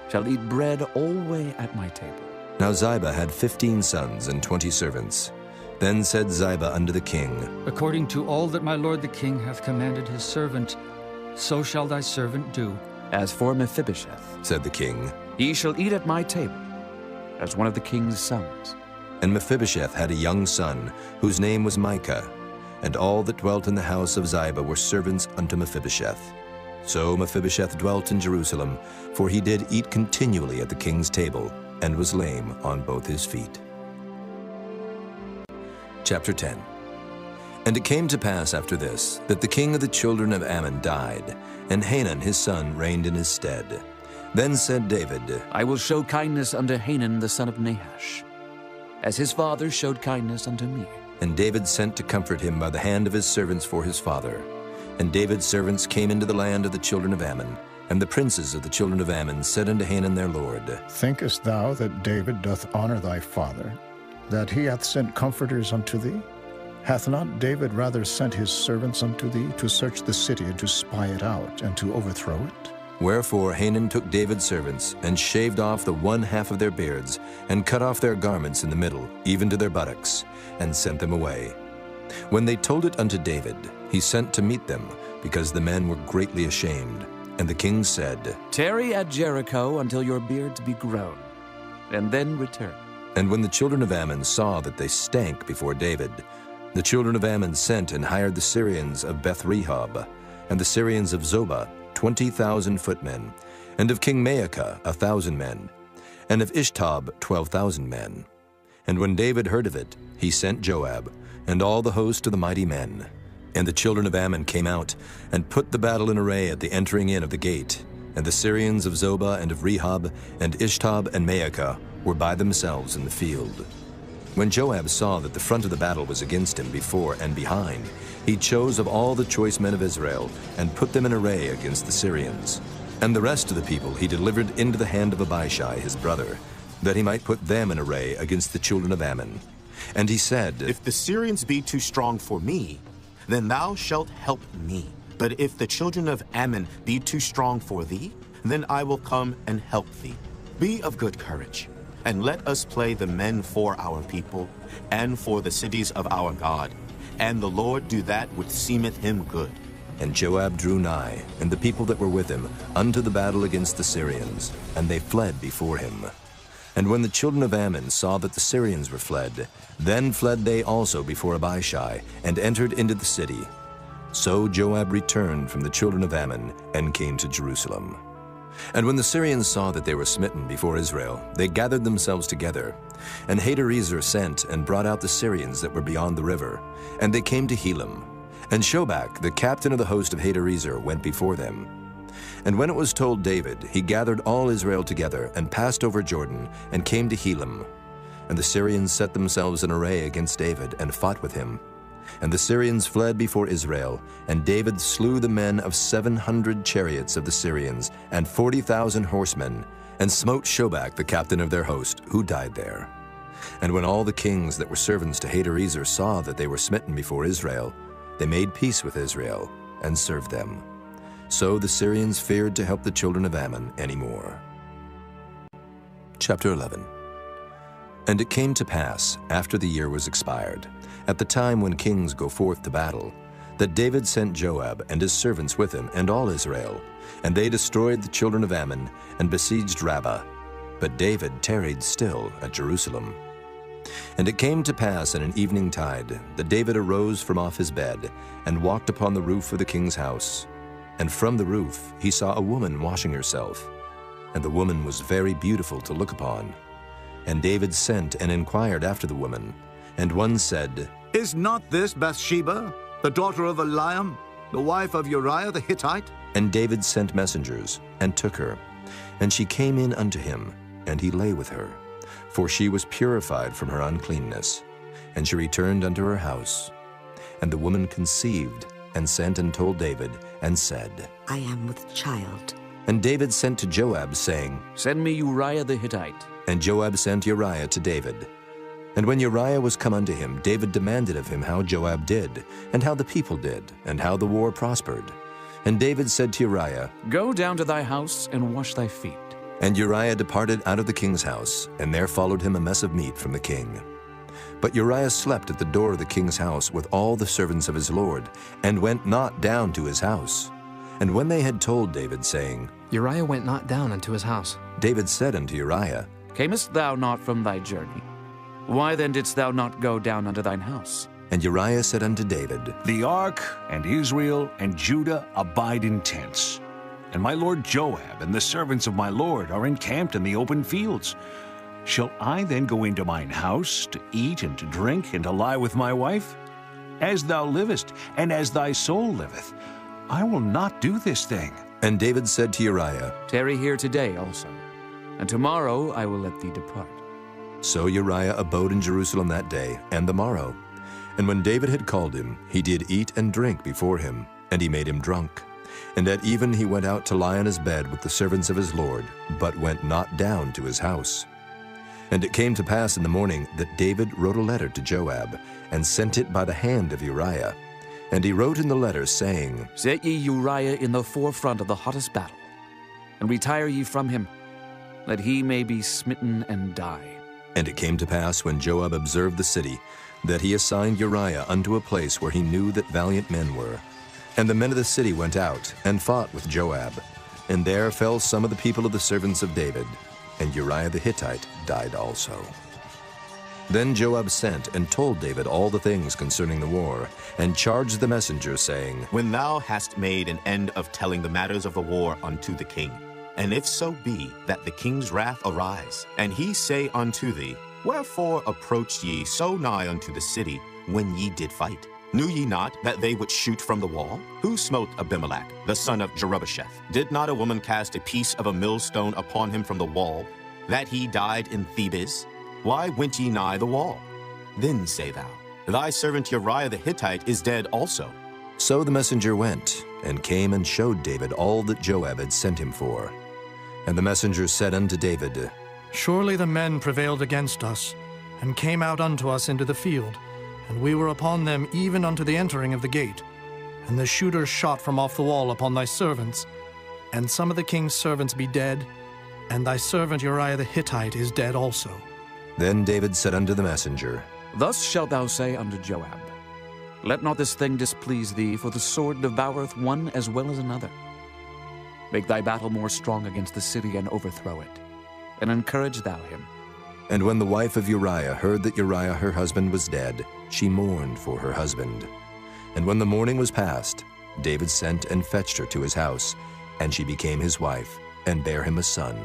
shall eat bread alway at my table. Now Ziba had 15 sons and 20 servants. Then said Ziba unto the king, According to all that my lord the king hath commanded his servant, so shall thy servant do. As for Mephibosheth, said the king, he shall eat at my table, as one of the king's sons. And Mephibosheth had a young son, whose name was Micah, and all that dwelt in the house of Ziba were servants unto Mephibosheth. So Mephibosheth dwelt in Jerusalem, for he did eat continually at the king's table, and was lame on both his feet. Chapter 10. And it came to pass after this, that the king of the children of Ammon died, and Hanun his son reigned in his stead. Then said David, I will show kindness unto Hanun the son of Nahash, as his father showed kindness unto me. And David sent to comfort him by the hand of his servants for his father. And David's servants came into the land of the children of Ammon, and the princes of the children of Ammon said unto Hanun their lord, Thinkest thou that David doth honor thy father, that he hath sent comforters unto thee? Hath not David rather sent his servants unto thee to search the city and to spy it out and to overthrow it? Wherefore Hanun took David's servants, and shaved off the one half of their beards, and cut off their garments in the middle, even to their buttocks, and sent them away. When they told it unto David, he sent to meet them, because the men were greatly ashamed. And the king said, Tarry at Jericho until your beards be grown, and then return. And when the children of Ammon saw that they stank before David, the children of Ammon sent and hired the Syrians of Beth-rehob, and the Syrians of Zobah 20,000 footmen, and of King Maacah 1,000 men, and of Ishtob 12,000 men. And when David heard of it, he sent Joab, and all the host of the mighty men. And the children of Ammon came out, and put the battle in array at the entering in of the gate. And the Syrians of Zobah and of Rehob, and Ishtob and Maacah, were by themselves in the field. When Joab saw that the front of the battle was against him before and behind, he chose of all the choice men of Israel, and put them in array against the Syrians. And the rest of the people he delivered into the hand of Abishai his brother, that he might put them in array against the children of Ammon. And he said, If the Syrians be too strong for me, then thou shalt help me. But if the children of Ammon be too strong for thee, then I will come and help thee. Be of good courage, and let us play the men for our people, and for the cities of our God. And the Lord do that which seemeth him good. And Joab drew nigh, and the people that were with him, unto the battle against the Syrians, and they fled before him. And when the children of Ammon saw that the Syrians were fled, then fled they also before Abishai, and entered into the city. So Joab returned from the children of Ammon, and came to Jerusalem. And when the Syrians saw that they were smitten before Israel, they gathered themselves together. And Hadarezer sent and brought out the Syrians that were beyond the river, and they came to Helam. And Shobach, the captain of the host of Hadarezer, went before them. And when it was told David, he gathered all Israel together, and passed over Jordan, and came to Helam. And the Syrians set themselves in array against David, and fought with him. And the Syrians fled before Israel, and David slew the men of 700 chariots of the Syrians, and 40,000 horsemen, and smote Shobach, the captain of their host, who died there. And when all the kings that were servants to Hadarezer saw that they were smitten before Israel, they made peace with Israel, and served them. So the Syrians feared to help the children of Ammon any more. Chapter 11. And it came to pass, after the year was expired, at the time when kings go forth to battle, that David sent Joab and his servants with him and all Israel, and they destroyed the children of Ammon and besieged Rabbah. But David tarried still at Jerusalem. And it came to pass in an evening tide that David arose from off his bed and walked upon the roof of the king's house. And from the roof he saw a woman washing herself, and the woman was very beautiful to look upon. And David sent and inquired after the woman. And one said, Is not this Bathsheba, the daughter of Eliam, the wife of Uriah the Hittite? And David sent messengers, and took her. And she came in unto him, and he lay with her. For she was purified from her uncleanness. And she returned unto her house. And the woman conceived, and sent and told David, and said, I am with child. And David sent to Joab, saying, Send me Uriah the Hittite. And Joab sent Uriah to David. And when Uriah was come unto him, David demanded of him how Joab did, and how the people did, and how the war prospered. And David said to Uriah, Go down to thy house, and wash thy feet. And Uriah departed out of the king's house, and there followed him a mess of meat from the king. But Uriah slept at the door of the king's house with all the servants of his lord, and went not down to his house. And when they had told David, saying, Uriah went not down unto his house, David said unto Uriah, Camest thou not from thy journey? Why then didst thou not go down unto thine house? And Uriah said unto David, The ark and Israel and Judah abide in tents, and my lord Joab and the servants of my lord are encamped in the open fields. Shall I then go into mine house to eat and to drink and to lie with my wife? As thou livest, and as thy soul liveth, I will not do this thing. And David said to Uriah, Tarry here today also, and tomorrow I will let thee depart. So Uriah abode in Jerusalem that day and the morrow. And when David had called him, he did eat and drink before him, and he made him drunk. And at even he went out to lie on his bed with the servants of his lord, but went not down to his house. And it came to pass in the morning that David wrote a letter to Joab, and sent it by the hand of Uriah. And he wrote in the letter, saying, Set ye Uriah in the forefront of the hottest battle, and retire ye from him, that he may be smitten and die. And it came to pass, when Joab observed the city, that he assigned Uriah unto a place where he knew that valiant men were. And the men of the city went out, and fought with Joab. And there fell some of the people of the servants of David, and Uriah the Hittite died also. Then Joab sent and told David all the things concerning the war, and charged the messenger, saying, When thou hast made an end of telling the matters of the war unto the king, and if so be that the king's wrath arise, and he say unto thee, Wherefore approached ye so nigh unto the city when ye did fight? Knew ye not that they would shoot from the wall? Who smote Abimelech, the son of Jerubbesheth? Did not a woman cast a piece of a millstone upon him from the wall, that he died in Thebes? Why went ye nigh the wall? Then say thou, Thy servant Uriah the Hittite is dead also. So the messenger went, and came and showed David all that Joab had sent him for. And the messenger said unto David, Surely the men prevailed against us, and came out unto us into the field, and we were upon them even unto the entering of the gate. And the shooters shot from off the wall upon thy servants, and some of the king's servants be dead, and thy servant Uriah the Hittite is dead also. Then David said unto the messenger, Thus shalt thou say unto Joab, Let not this thing displease thee, for the sword devoureth one as well as another. Make thy battle more strong against the city, and overthrow it, and encourage thou him. And when the wife of Uriah heard that Uriah her husband was dead, she mourned for her husband. And when the mourning was past, David sent and fetched her to his house, and she became his wife, and bare him a son.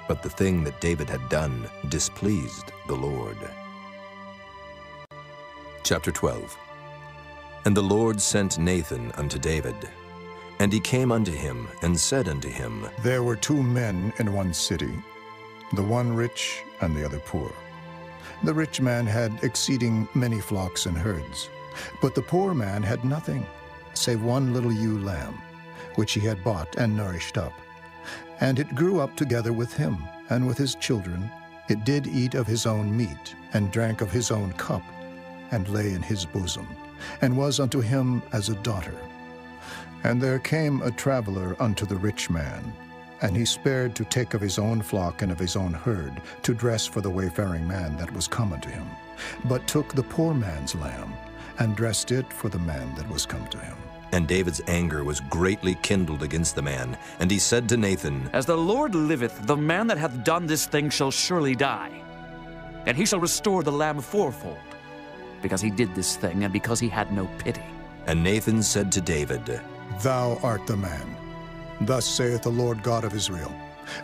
But the thing that David had done displeased the Lord. Chapter 12. And the Lord sent Nathan unto David. And he came unto him, and said unto him, There were 2 men in one city, the one rich and the other poor. The rich man had exceeding many flocks and herds, but the poor man had nothing, save one little ewe lamb, which he had bought and nourished up. And it grew up together with him, and with his children. It did eat of his own meat, and drank of his own cup, and lay in his bosom, and was unto him as a daughter. And there came a traveler unto the rich man, and he spared to take of his own flock and of his own herd, to dress for the wayfaring man that was come unto him, but took the poor man's lamb, and dressed it for the man that was come to him. And David's anger was greatly kindled against the man, and he said to Nathan, As the Lord liveth, the man that hath done this thing shall surely die, and he shall restore the lamb fourfold, because he did this thing, and because he had no pity. And Nathan said to David, Thou art the man. Thus saith the Lord God of Israel,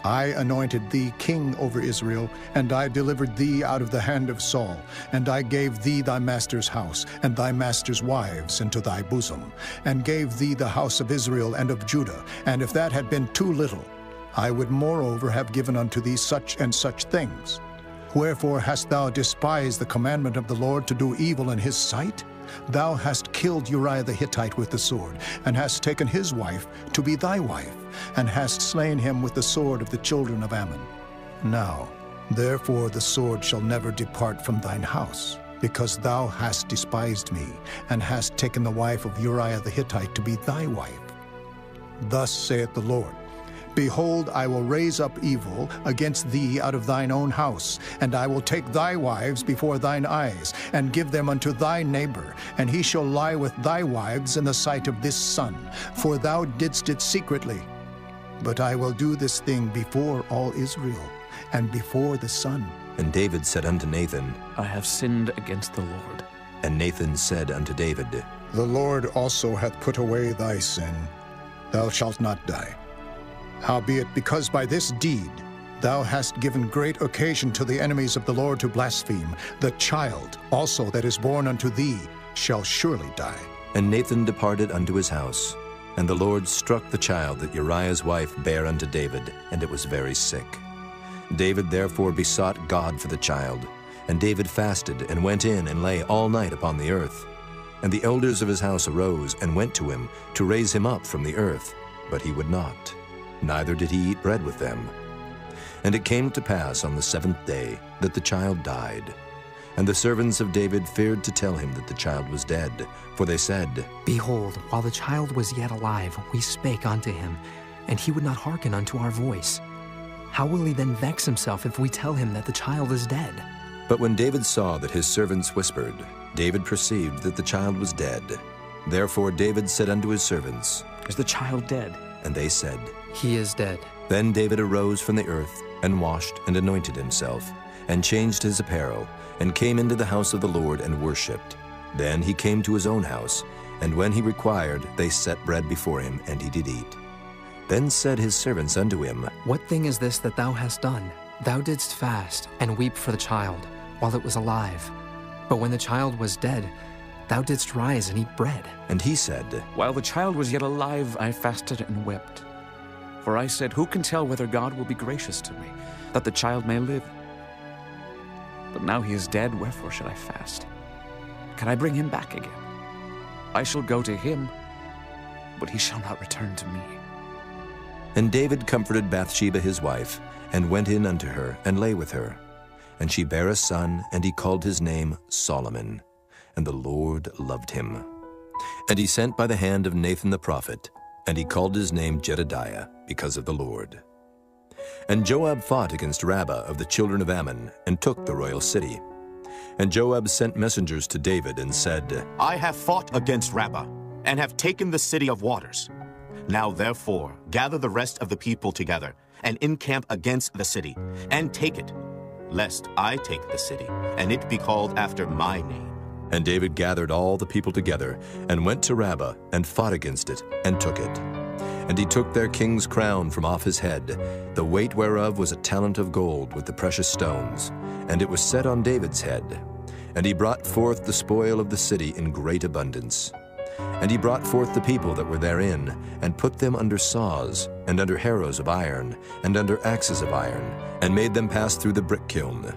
I anointed thee king over Israel, and I delivered thee out of the hand of Saul, and I gave thee thy master's house, and thy master's wives into thy bosom, and gave thee the house of Israel and of Judah. And if that had been too little, I would moreover have given unto thee such and such things. Wherefore hast thou despised the commandment of the Lord to do evil in his sight? Thou hast killed Uriah the Hittite with the sword, and hast taken his wife to be thy wife, and hast slain him with the sword of the children of Ammon. Now, therefore the sword shall never depart from thine house, because thou hast despised me, and hast taken the wife of Uriah the Hittite to be thy wife. Thus saith the Lord, Behold, I will raise up evil against thee out of thine own house, and I will take thy wives before thine eyes, and give them unto thy neighbor, and he shall lie with thy wives in the sight of this sun, for thou didst it secretly. But I will do this thing before all Israel, and before the sun. And David said unto Nathan, I have sinned against the Lord. And Nathan said unto David, The Lord also hath put away thy sin. Thou shalt not die. Howbeit, because by this deed thou hast given great occasion to the enemies of the Lord to blaspheme, the child also that is born unto thee shall surely die. And Nathan departed unto his house. And the Lord struck the child that Uriah's wife bare unto David, and it was very sick. David therefore besought God for the child. And David fasted, and went in, and lay all night upon the earth. And the elders of his house arose, and went to him, to raise him up from the earth. But he would not, neither did he eat bread with them. And it came to pass on the 7th day that the child died. And the servants of David feared to tell him that the child was dead, for they said, Behold, while the child was yet alive, we spake unto him, and he would not hearken unto our voice. How will he then vex himself if we tell him that the child is dead? But when David saw that his servants whispered, David perceived that the child was dead. Therefore David said unto his servants, Is the child dead? And they said, He is dead. Then David arose from the earth, and washed and anointed himself, and changed his apparel, and came into the house of the Lord and worshipped. Then he came to his own house, and when he required, they set bread before him, and he did eat. Then said his servants unto him, What thing is this that thou hast done? Thou didst fast, and weep for the child, while it was alive. But when the child was dead, thou didst rise and eat bread. And he said, While the child was yet alive, I fasted and wept. For I said, Who can tell whether God will be gracious to me, that the child may live? But now he is dead, wherefore should I fast? Can I bring him back again? I shall go to him, but he shall not return to me. And David comforted Bathsheba his wife, and went in unto her, and lay with her. And she bare a son, and he called his name Solomon. And the Lord loved him. And he sent by the hand of Nathan the prophet, and he called his name Jedediah, because of the Lord. And Joab fought against Rabbah of the children of Ammon, and took the royal city. And Joab sent messengers to David, and said, I have fought against Rabbah, and have taken the city of waters. Now therefore gather the rest of the people together, and encamp against the city, and take it, lest I take the city, and it be called after my name. And David gathered all the people together, and went to Rabbah, and fought against it, and took it. And he took their king's crown from off his head, the weight whereof was a talent of gold with the precious stones, and it was set on David's head. And he brought forth the spoil of the city in great abundance. And he brought forth the people that were therein, and put them under saws, and under harrows of iron, and under axes of iron, and made them pass through the brick kiln.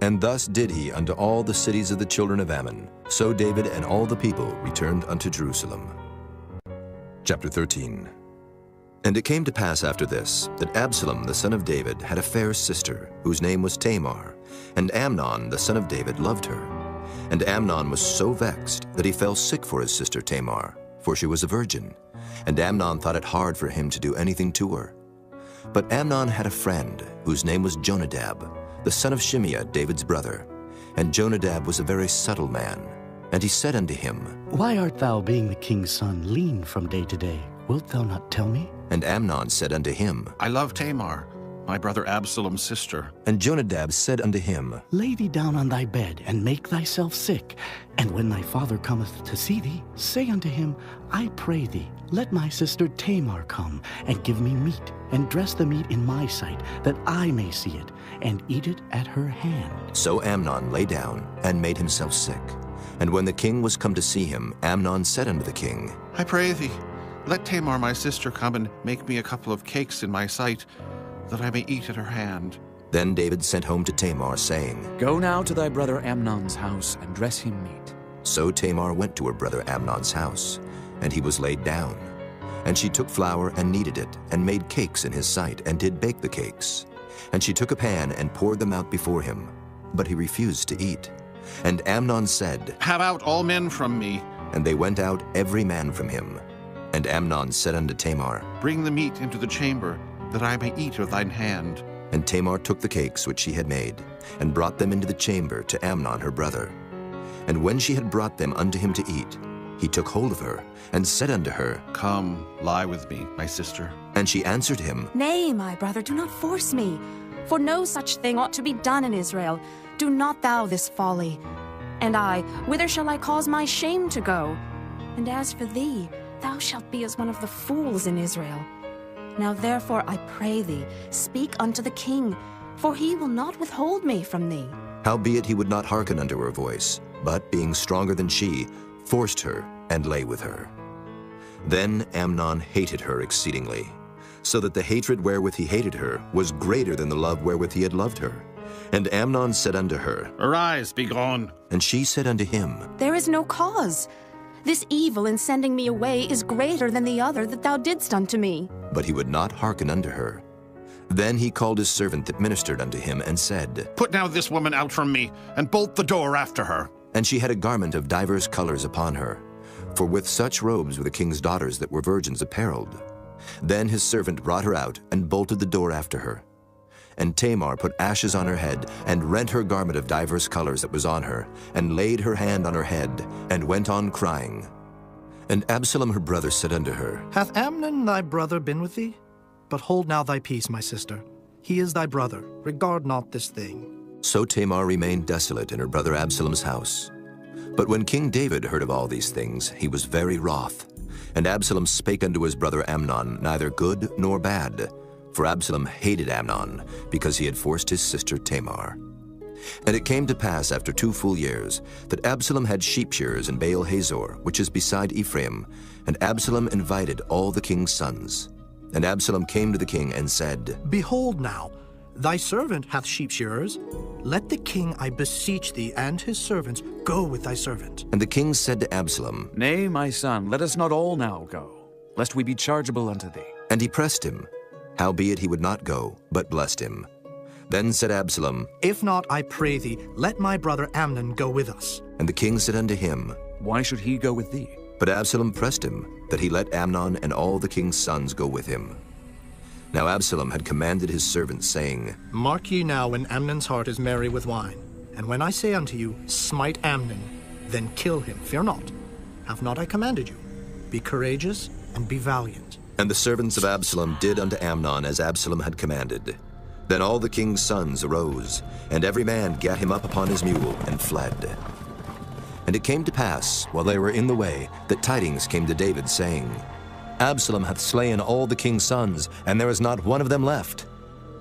And thus did he unto all the cities of the children of Ammon. So David and all the people returned unto Jerusalem. Chapter 13. And it came to pass after this, that Absalom the son of David had a fair sister, whose name was Tamar, and Amnon the son of David loved her. And Amnon was so vexed that he fell sick for his sister Tamar, for she was a virgin. And Amnon thought it hard for him to do anything to her. But Amnon had a friend, whose name was Jonadab, the son of Shimeah, David's brother. And Jonadab was a very subtle man. And he said unto him, Why art thou, being the king's son, lean from day to day? Wilt thou not tell me? And Amnon said unto him, I love Tamar, my brother Absalom's sister. And Jonadab said unto him, Lay thee down on thy bed, and make thyself sick. And when thy father cometh to see thee, say unto him, I pray thee, let my sister Tamar come, and give me meat, and dress the meat in my sight, that I may see it, and eat it at her hand. So Amnon lay down, and made himself sick. And when the king was come to see him, Amnon said unto the king, I pray thee, let Tamar my sister come and make me a couple of cakes in my sight, that I may eat at her hand. Then David sent home to Tamar, saying, Go now to thy brother Amnon's house, and dress him meat. So Tamar went to her brother Amnon's house, and he was laid down. And she took flour and kneaded it, and made cakes in his sight, and did bake the cakes. And she took a pan and poured them out before him, but he refused to eat. And Amnon said, Have out all men from me. And they went out every man from him. And Amnon said unto Tamar, Bring the meat into the chamber, that I may eat of thine hand. And Tamar took the cakes which she had made, and brought them into the chamber to Amnon her brother. And when she had brought them unto him to eat, he took hold of her, and said unto her, Come, lie with me, my sister. And she answered him, Nay, my brother, do not force me, for no such thing ought to be done in Israel. Do not thou this folly. And I, whither shall I cause my shame to go? And as for thee, thou shalt be as one of the fools in Israel. Now therefore I pray thee, speak unto the king, for he will not withhold me from thee. Howbeit he would not hearken unto her voice, but being stronger than she, forced her, and lay with her. Then Amnon hated her exceedingly, so that the hatred wherewith he hated her was greater than the love wherewith he had loved her. And Amnon said unto her, Arise, be gone. And she said unto him, There is no cause. This evil in sending me away is greater than the other that thou didst unto me. But he would not hearken unto her. Then he called his servant that ministered unto him, and said, Put now this woman out from me, and bolt the door after her. And she had a garment of divers colors upon her, for with such robes were the king's daughters that were virgins apparelled. Then his servant brought her out, and bolted the door after her. And Tamar put ashes on her head, and rent her garment of divers colors that was on her, and laid her hand on her head, and went on crying. And Absalom her brother said unto her, Hath Amnon thy brother been with thee? But hold now thy peace, my sister. He is thy brother. Regard not this thing. So Tamar remained desolate in her brother Absalom's house. But when King David heard of all these things, he was very wroth. And Absalom spake unto his brother Amnon neither good nor bad, for Absalom hated Amnon, because he had forced his sister Tamar. And it came to pass after 2 full years, that Absalom had sheep shearers in Baal Hazor, which is beside Ephraim, and Absalom invited all the king's sons. And Absalom came to the king and said, Behold now, thy servant hath sheep shearers. Let the king, I beseech thee, and his servants go with thy servant. And the king said to Absalom, Nay, my son, let us not all now go, lest we be chargeable unto thee. And he pressed him. Howbeit he would not go, but blessed him. Then said Absalom, If not, I pray thee, let my brother Amnon go with us. And the king said unto him, Why should he go with thee? But Absalom pressed him, that he let Amnon and all the king's sons go with him. Now Absalom had commanded his servants, saying, Mark ye now when Amnon's heart is merry with wine. And when I say unto you, Smite Amnon, then kill him, fear not. Have not I commanded you? Be courageous and be valiant. And the servants of Absalom did unto Amnon as Absalom had commanded. Then all the king's sons arose, and every man gat him up upon his mule, and fled. And it came to pass, while they were in the way, that tidings came to David, saying, Absalom hath slain all the king's sons, and there is not one of them left.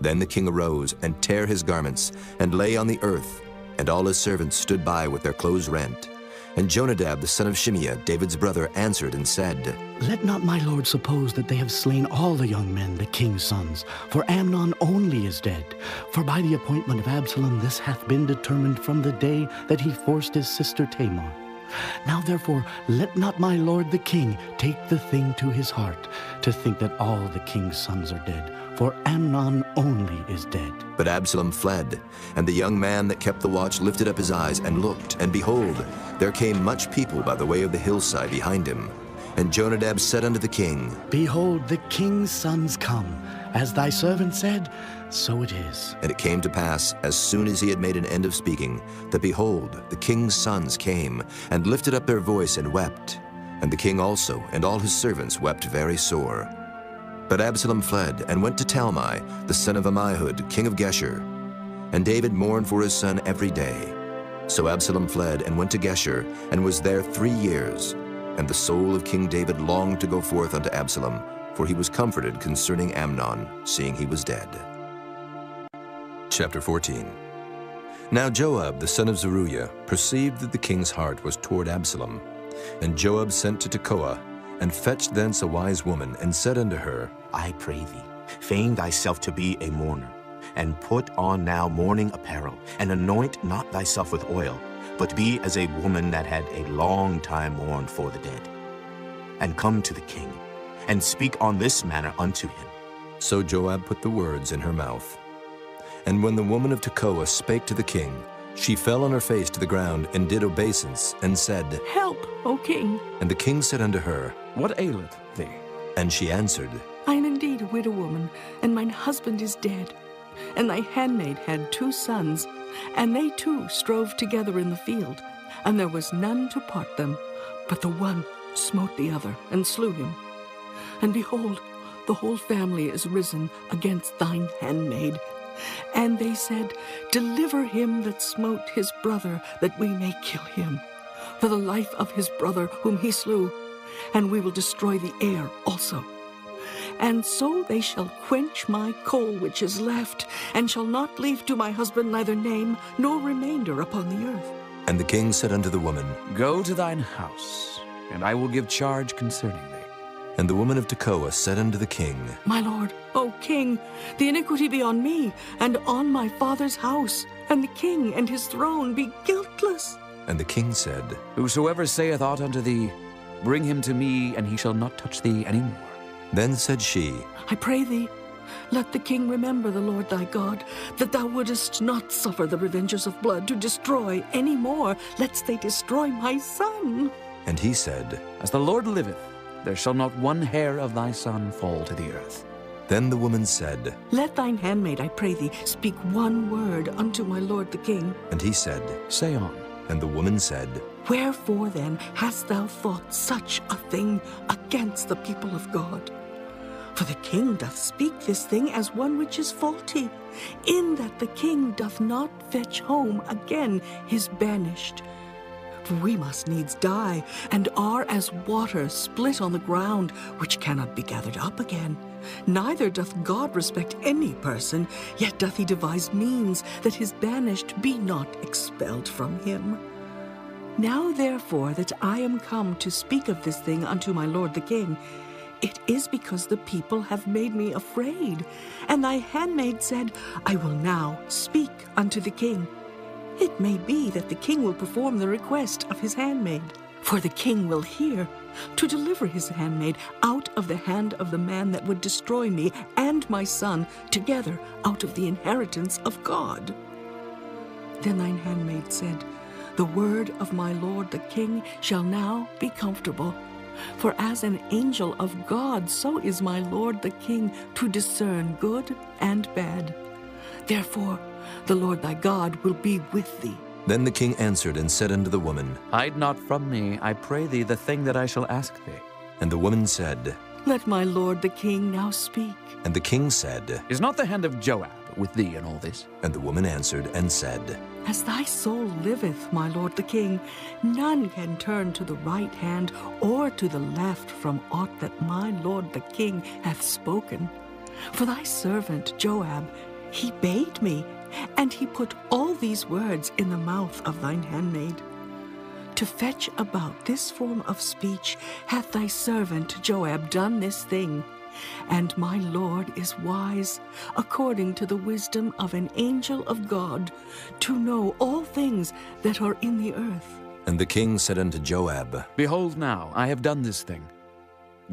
Then the king arose, and tare his garments, and lay on the earth, and all his servants stood by with their clothes rent. And Jonadab the son of Shimeah, David's brother, answered and said, Let not my lord suppose that they have slain all the young men, the king's sons, for Amnon only is dead. For by the appointment of Absalom this hath been determined from the day that he forced his sister Tamar. Now therefore let not my lord the king take the thing to his heart, to think that all the king's sons are dead, for Amnon only is dead. But Absalom fled, and the young man that kept the watch lifted up his eyes and looked, and behold, there came much people by the way of the hillside behind him. And Jonadab said unto the king, Behold, the king's sons come. As thy servant said, so it is. And it came to pass, as soon as he had made an end of speaking, that behold, the king's sons came, and lifted up their voice and wept. And the king also, and all his servants, wept very sore. But Absalom fled and went to Talmai, the son of Ammihud, king of Geshur. And David mourned for his son every day. So Absalom fled and went to Geshur, and was there 3 years. And the soul of King David longed to go forth unto Absalom, for he was comforted concerning Amnon, seeing he was dead. Chapter 14. Now Joab, the son of Zeruiah, perceived that the king's heart was toward Absalom. And Joab sent to Tekoa, and fetched thence a wise woman, and said unto her, I pray thee, feign thyself to be a mourner, and put on now mourning apparel, and anoint not thyself with oil, but be as a woman that had a long time mourned for the dead. And come to the king, and speak on this manner unto him. So Joab put the words in her mouth. And when the woman of Tekoa spake to the king, she fell on her face to the ground, and did obeisance, and said, Help, O king. And the king said unto her, What aileth thee? And she answered, I am indeed a widow woman, and mine husband is dead. And thy handmaid had 2 sons, and they too strove together in the field, and there was none to part them, but the one smote the other, and slew him. And behold, the whole family is risen against thine handmaid. And they said, Deliver him that smote his brother, that we may kill him, for the life of his brother whom he slew, and we will destroy the heir also. And so they shall quench my coal which is left, and shall not leave to my husband neither name nor remainder upon the earth. And the king said unto the woman, Go to thine house, and I will give charge concerning thee. And the woman of Tekoa said unto the king, My lord, O king, the iniquity be on me, and on my father's house, and the king and his throne be guiltless. And the king said, Whosoever saith aught unto thee, bring him to me, and he shall not touch thee any more. Then said she, I pray thee, let the king remember the Lord thy God, that thou wouldest not suffer the revengers of blood to destroy any more, lest they destroy my son. And he said, As the Lord liveth, there shall not one hair of thy son fall to the earth. Then the woman said, Let thine handmaid, I pray thee, speak one word unto my lord the king. And he said, Say on. And the woman said, Wherefore then hast thou thought such a thing against the people of God? For the king doth speak this thing as one which is faulty, in that the king doth not fetch home again his banished. For we must needs die, and are as water split on the ground, which cannot be gathered up again. Neither doth God respect any person, yet doth he devise means that his banished be not expelled from him. Now therefore that I am come to speak of this thing unto my lord the king, it is because the people have made me afraid. And thy handmaid said, I will now speak unto the king. It may be that the king will perform the request of his handmaid. For the king will hear, to deliver his handmaid out of the hand of the man that would destroy me and my son together out of the inheritance of God. Then thine handmaid said, The word of my lord the king shall now be comfortable. For as an angel of God, so is my lord the king to discern good and bad. Therefore, the Lord thy God will be with thee. Then the king answered and said unto the woman, Hide not from me, I pray thee, the thing that I shall ask thee. And the woman said, Let my lord the king now speak. And the king said, Is not the hand of Joab with thee in all this? And the woman answered and said, As thy soul liveth, my lord the king, none can turn to the right hand or to the left from aught that my lord the king hath spoken. For thy servant Joab, he bade me, and he put all these words in the mouth of thine handmaid. To fetch about this form of speech hath thy servant Joab done this thing, and my lord is wise, according to the wisdom of an angel of God, to know all things that are in the earth. And the king said unto Joab, Behold now, I have done this thing.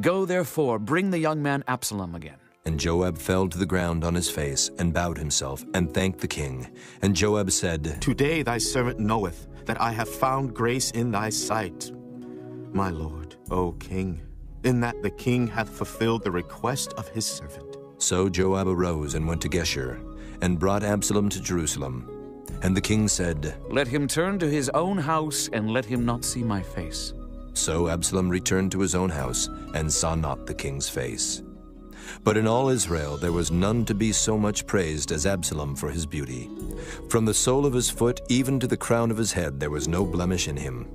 Go therefore, bring the young man Absalom again. And Joab fell to the ground on his face, and bowed himself, and thanked the king. And Joab said, Today thy servant knoweth that I have found grace in thy sight, my lord, O king, in that the king hath fulfilled the request of his servant. So Joab arose and went to Geshur, and brought Absalom to Jerusalem. And the king said, Let him turn to his own house, and let him not see my face. So Absalom returned to his own house, and saw not the king's face. But in all Israel there was none to be so much praised as Absalom for his beauty. From the sole of his foot even to the crown of his head there was no blemish in him.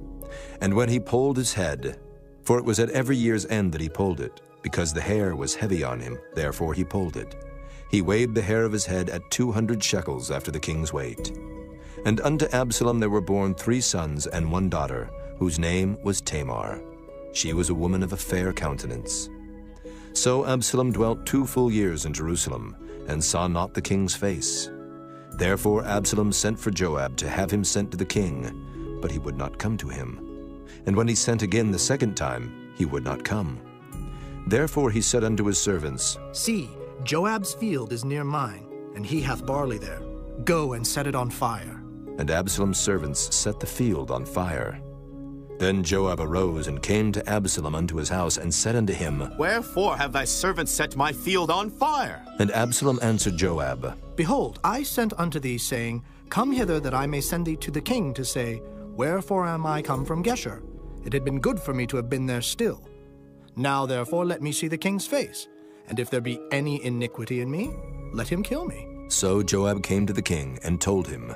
And when he polled his head, for it was at every year's end that he polled it, because the hair was heavy on him, therefore he polled it. He weighed the hair of his head at 200 shekels after the king's weight. And unto Absalom there were born 3 sons and 1 daughter, whose name was Tamar. She was a woman of a fair countenance. So Absalom dwelt 2 full years in Jerusalem, and saw not the king's face. Therefore Absalom sent for Joab to have him sent to the king, but he would not come to him. And when he sent again the 2nd time, he would not come. Therefore he said unto his servants, See, Joab's field is near mine, and he hath barley there. Go and set it on fire. And Absalom's servants set the field on fire. Then Joab arose and came to Absalom unto his house, and said unto him, Wherefore have thy servants set my field on fire? And Absalom answered Joab, Behold, I sent unto thee, saying, Come hither, that I may send thee to the king, to say, Wherefore am I come from Geshur? It had been good for me to have been there still. Now therefore let me see the king's face, and if there be any iniquity in me, let him kill me. So Joab came to the king, and told him.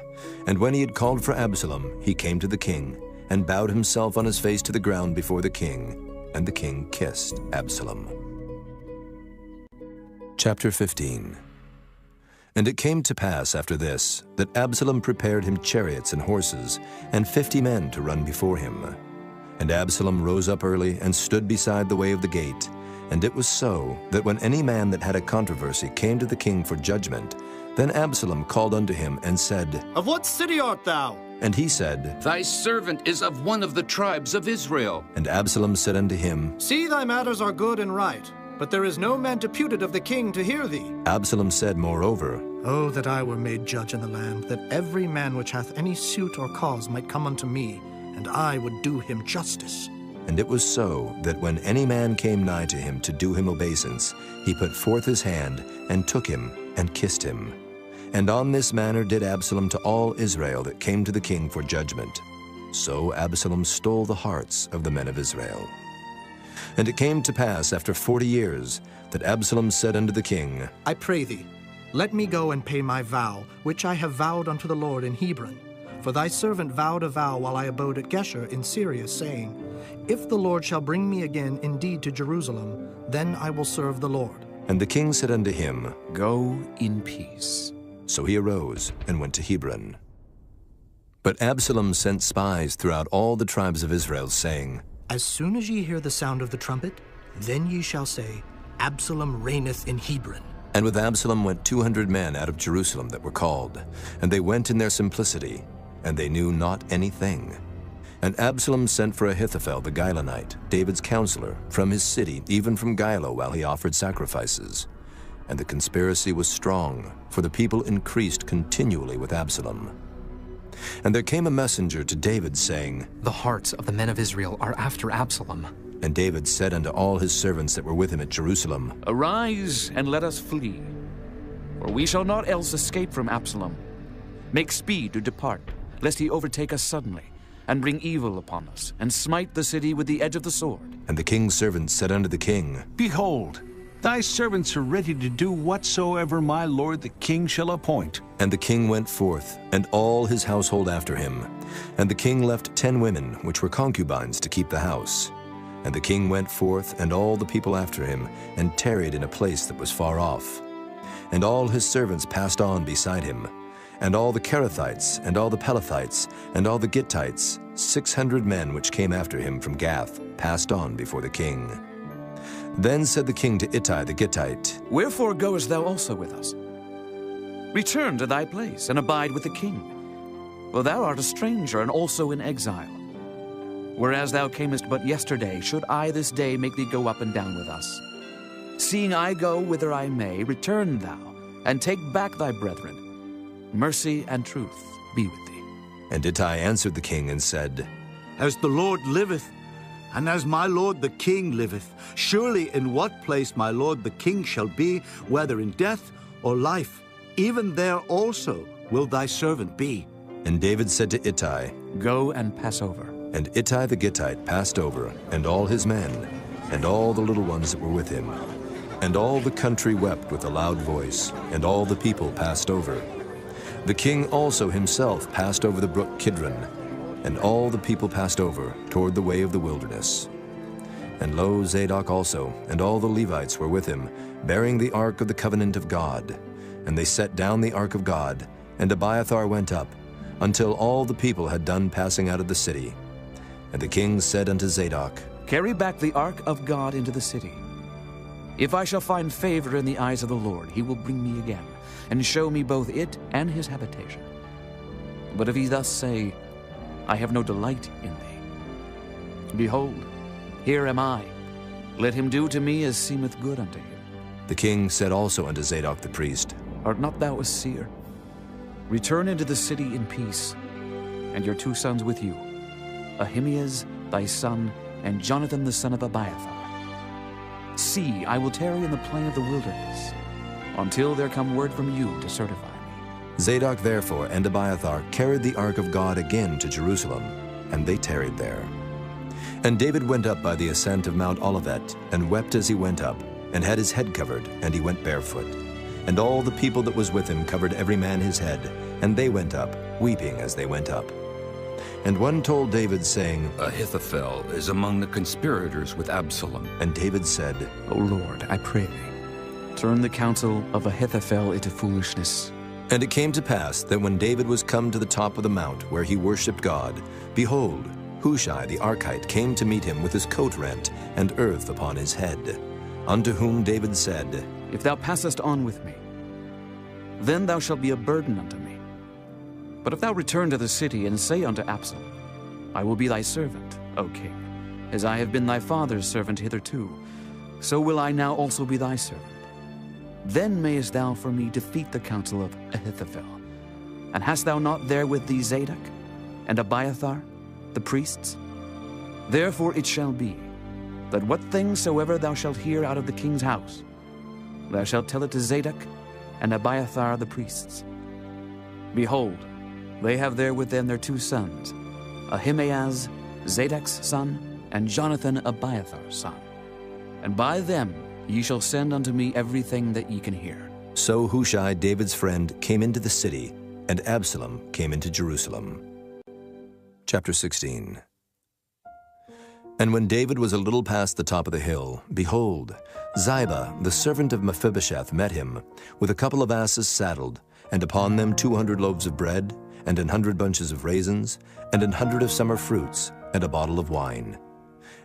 And when he had called for Absalom, he came to the king, and bowed himself on his face to the ground before the king, and the king kissed Absalom. Chapter 15. And it came to pass after this, that Absalom prepared him chariots and horses, and 50 men to run before him. And Absalom rose up early, and stood beside the way of the gate. And it was so, that when any man that had a controversy came to the king for judgment, then Absalom called unto him, and said, Of what city art thou? And he said, Thy servant is of one of the tribes of Israel. And Absalom said unto him, See, thy matters are good and right, but there is no man deputed of the king to hear thee. Absalom said moreover, Oh, that I were made judge in the land, that every man which hath any suit or cause might come unto me, and I would do him justice. And it was so, that when any man came nigh to him to do him obeisance, he put forth his hand, and took him, and kissed him. And on this manner did Absalom to all Israel that came to the king for judgment. So Absalom stole the hearts of the men of Israel. And it came to pass after 40 years, that Absalom said unto the king, I pray thee, let me go and pay my vow, which I have vowed unto the Lord in Hebron. For thy servant vowed a vow while I abode at Geshur in Syria, saying, If the Lord shall bring me again indeed to Jerusalem, then I will serve the Lord. And the king said unto him, Go in peace. So he arose and went to Hebron. But Absalom sent spies throughout all the tribes of Israel, saying, As soon as ye hear the sound of the trumpet, then ye shall say, Absalom reigneth in Hebron. And with Absalom went 200 men out of Jerusalem that were called, and they went in their simplicity, and they knew not anything. And Absalom sent for Ahithophel the Gilonite, David's counselor, from his city, even from Gilo, while he offered sacrifices. And the conspiracy was strong, for the people increased continually with Absalom. And there came a messenger to David, saying, The hearts of the men of Israel are after Absalom. And David said unto all his servants that were with him at Jerusalem, Arise, and let us flee, for we shall not else escape from Absalom. Make speed to depart, lest he overtake us suddenly, and bring evil upon us, and smite the city with the edge of the sword. And the king's servants said unto the king, Behold, thy servants are ready to do whatsoever my lord the king shall appoint. And the king went forth, and all his household after him. And the king left 10 women, which were concubines, to keep the house. And the king went forth, and all the people after him, and tarried in a place that was far off. And all his servants passed on beside him. And all the Kerethites, and all the Pelethites, and all the Gittites, 600 men which came after him from Gath, passed on before the king. Then said the king to Ittai the Gittite, Wherefore goest thou also with us? Return to thy place, and abide with the king. For thou art a stranger, and also in exile. Whereas thou camest but yesterday, should I this day make thee go up and down with us? Seeing I go whither I may, return thou, and take back thy brethren. Mercy and truth be with thee. And Ittai answered the king and said, As the Lord liveth, and as my lord the king liveth, surely in what place my lord the king shall be, whether in death or life, even there also will thy servant be. And David said to Ittai, Go and pass over. And Ittai the Gittite passed over, and all his men, and all the little ones that were with him. And all the country wept with a loud voice, and all the people passed over. The king also himself passed over the brook Kidron, and all the people passed over toward the way of the wilderness. And lo, Zadok also, and all the Levites were with him, bearing the ark of the covenant of God. And they set down the ark of God, and Abiathar went up, until all the people had done passing out of the city. And the king said unto Zadok, Carry back the ark of God into the city. If I shall find favor in the eyes of the Lord, he will bring me again, and show me both it and his habitation. But if he thus say, I have no delight in thee, behold, here am I. Let him do to me as seemeth good unto him. The king said also unto Zadok the priest, Art not thou a seer? Return into the city in peace, and your 2 sons with you, Ahimaaz thy son, and Jonathan the son of Abiathar. See, I will tarry in the plain of the wilderness, until there come word from you to certify me. Zadok therefore and Abiathar carried the ark of God again to Jerusalem, and they tarried there. And David went up by the ascent of Mount Olivet, and wept as he went up, and had his head covered, and he went barefoot. And all the people that was with him covered every man his head, and they went up, weeping as they went up. And one told David, saying, Ahithophel is among the conspirators with Absalom. And David said, O Lord, I pray thee, turn the counsel of Ahithophel into foolishness. And it came to pass that when David was come to the top of the mount where he worshipped God, behold, Hushai the Archite came to meet him with his coat rent and earth upon his head. Unto whom David said, If thou passest on with me, then thou shalt be a burden unto me. But if thou return to the city and say unto Absalom, I will be thy servant, O king, as I have been thy father's servant hitherto, so will I now also be thy servant. Then mayest thou for me defeat the counsel of Ahithophel. And hast thou not there with thee Zadok and Abiathar, the priests? Therefore it shall be, that what things soever thou shalt hear out of the king's house, thou shalt tell it to Zadok and Abiathar the priests. Behold, they have there with them their 2 sons, Ahimaaz, Zadok's son, and Jonathan, Abiathar's son. And by them ye shall send unto me everything that ye can hear. So Hushai, David's friend, came into the city, and Absalom came into Jerusalem. Chapter 16. And when David was a little past the top of the hill, behold, Ziba, the servant of Mephibosheth, met him, with a couple of asses saddled, and upon them 200 loaves of bread, and 100 bunches of raisins, and 100 of summer fruits, and a bottle of wine.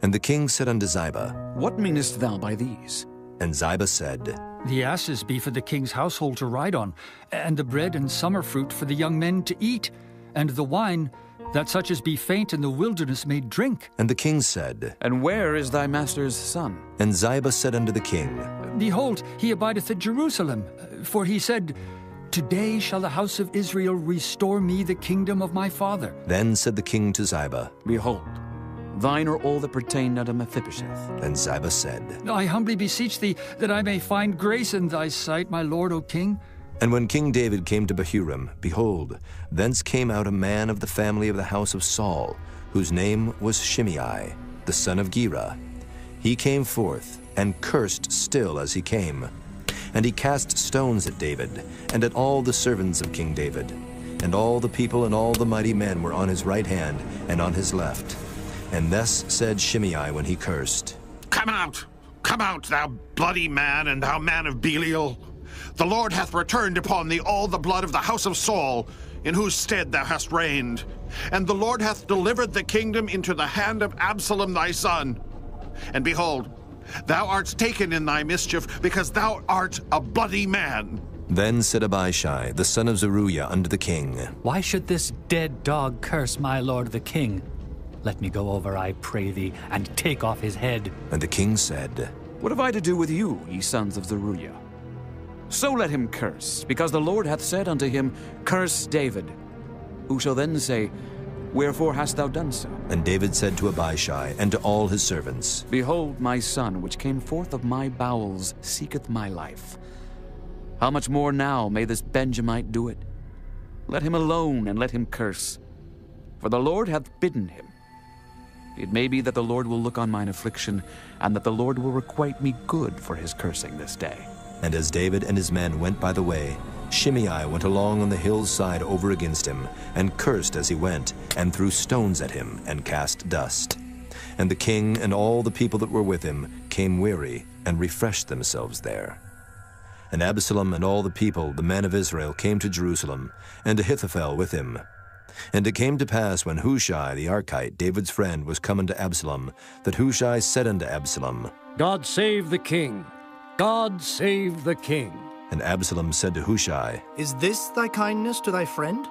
And the king said unto Ziba, What meanest thou by these? And Ziba said, The asses be for the king's household to ride on, and the bread and summer fruit for the young men to eat, and the wine, that such as be faint in the wilderness may drink. And the king said, And where is thy master's son? And Ziba said unto the king, Behold, he abideth at Jerusalem, for he said, Today shall the house of Israel restore me the kingdom of my father. Then said the king to Ziba, Behold, thine are all that pertain unto Mephibosheth. And Ziba said, I humbly beseech thee that I may find grace in thy sight, my lord, O king. And when King David came to Bahurim, behold, thence came out a man of the family of the house of Saul, whose name was Shimei, the son of Gera. He came forth, and cursed still as he came. And he cast stones at David, and at all the servants of King David. And all the people and all the mighty men were on his right hand and on his left. And thus said Shimei when he cursed, Come out, thou bloody man, and thou man of Belial. The Lord hath returned upon thee all the blood of the house of Saul, in whose stead thou hast reigned. And the Lord hath delivered the kingdom into the hand of Absalom thy son. And behold, thou art taken in thy mischief, because thou art a bloody man. Then said Abishai, the son of Zeruiah, unto the king, Why should this dead dog curse my lord the king? Let me go over, I pray thee, and take off his head. And the king said, What have I to do with you, ye sons of Zeruiah? So let him curse, because the Lord hath said unto him, Curse David. Who shall then say, Wherefore hast thou done so? And David said to Abishai and to all his servants, Behold, my son, which came forth of my bowels, seeketh my life. How much more now may this Benjamite do it? Let him alone, and let him curse. For the Lord hath bidden him. it may be that the Lord will look on mine affliction, and that the Lord will requite me good for his cursing this day. And as David and his men went by the way, Shimei went along on the hill's side over against him, and cursed as he went, and threw stones at him, and cast dust. And the king and all the people that were with him came weary, and refreshed themselves there. And Absalom and all the people, the men of Israel, came to Jerusalem, and Ahithophel with him. And it came to pass, when Hushai the Archite, David's friend, was come unto Absalom, that Hushai said unto Absalom, God save the king! God save the king! And Absalom said to Hushai, Is this thy kindness to thy friend?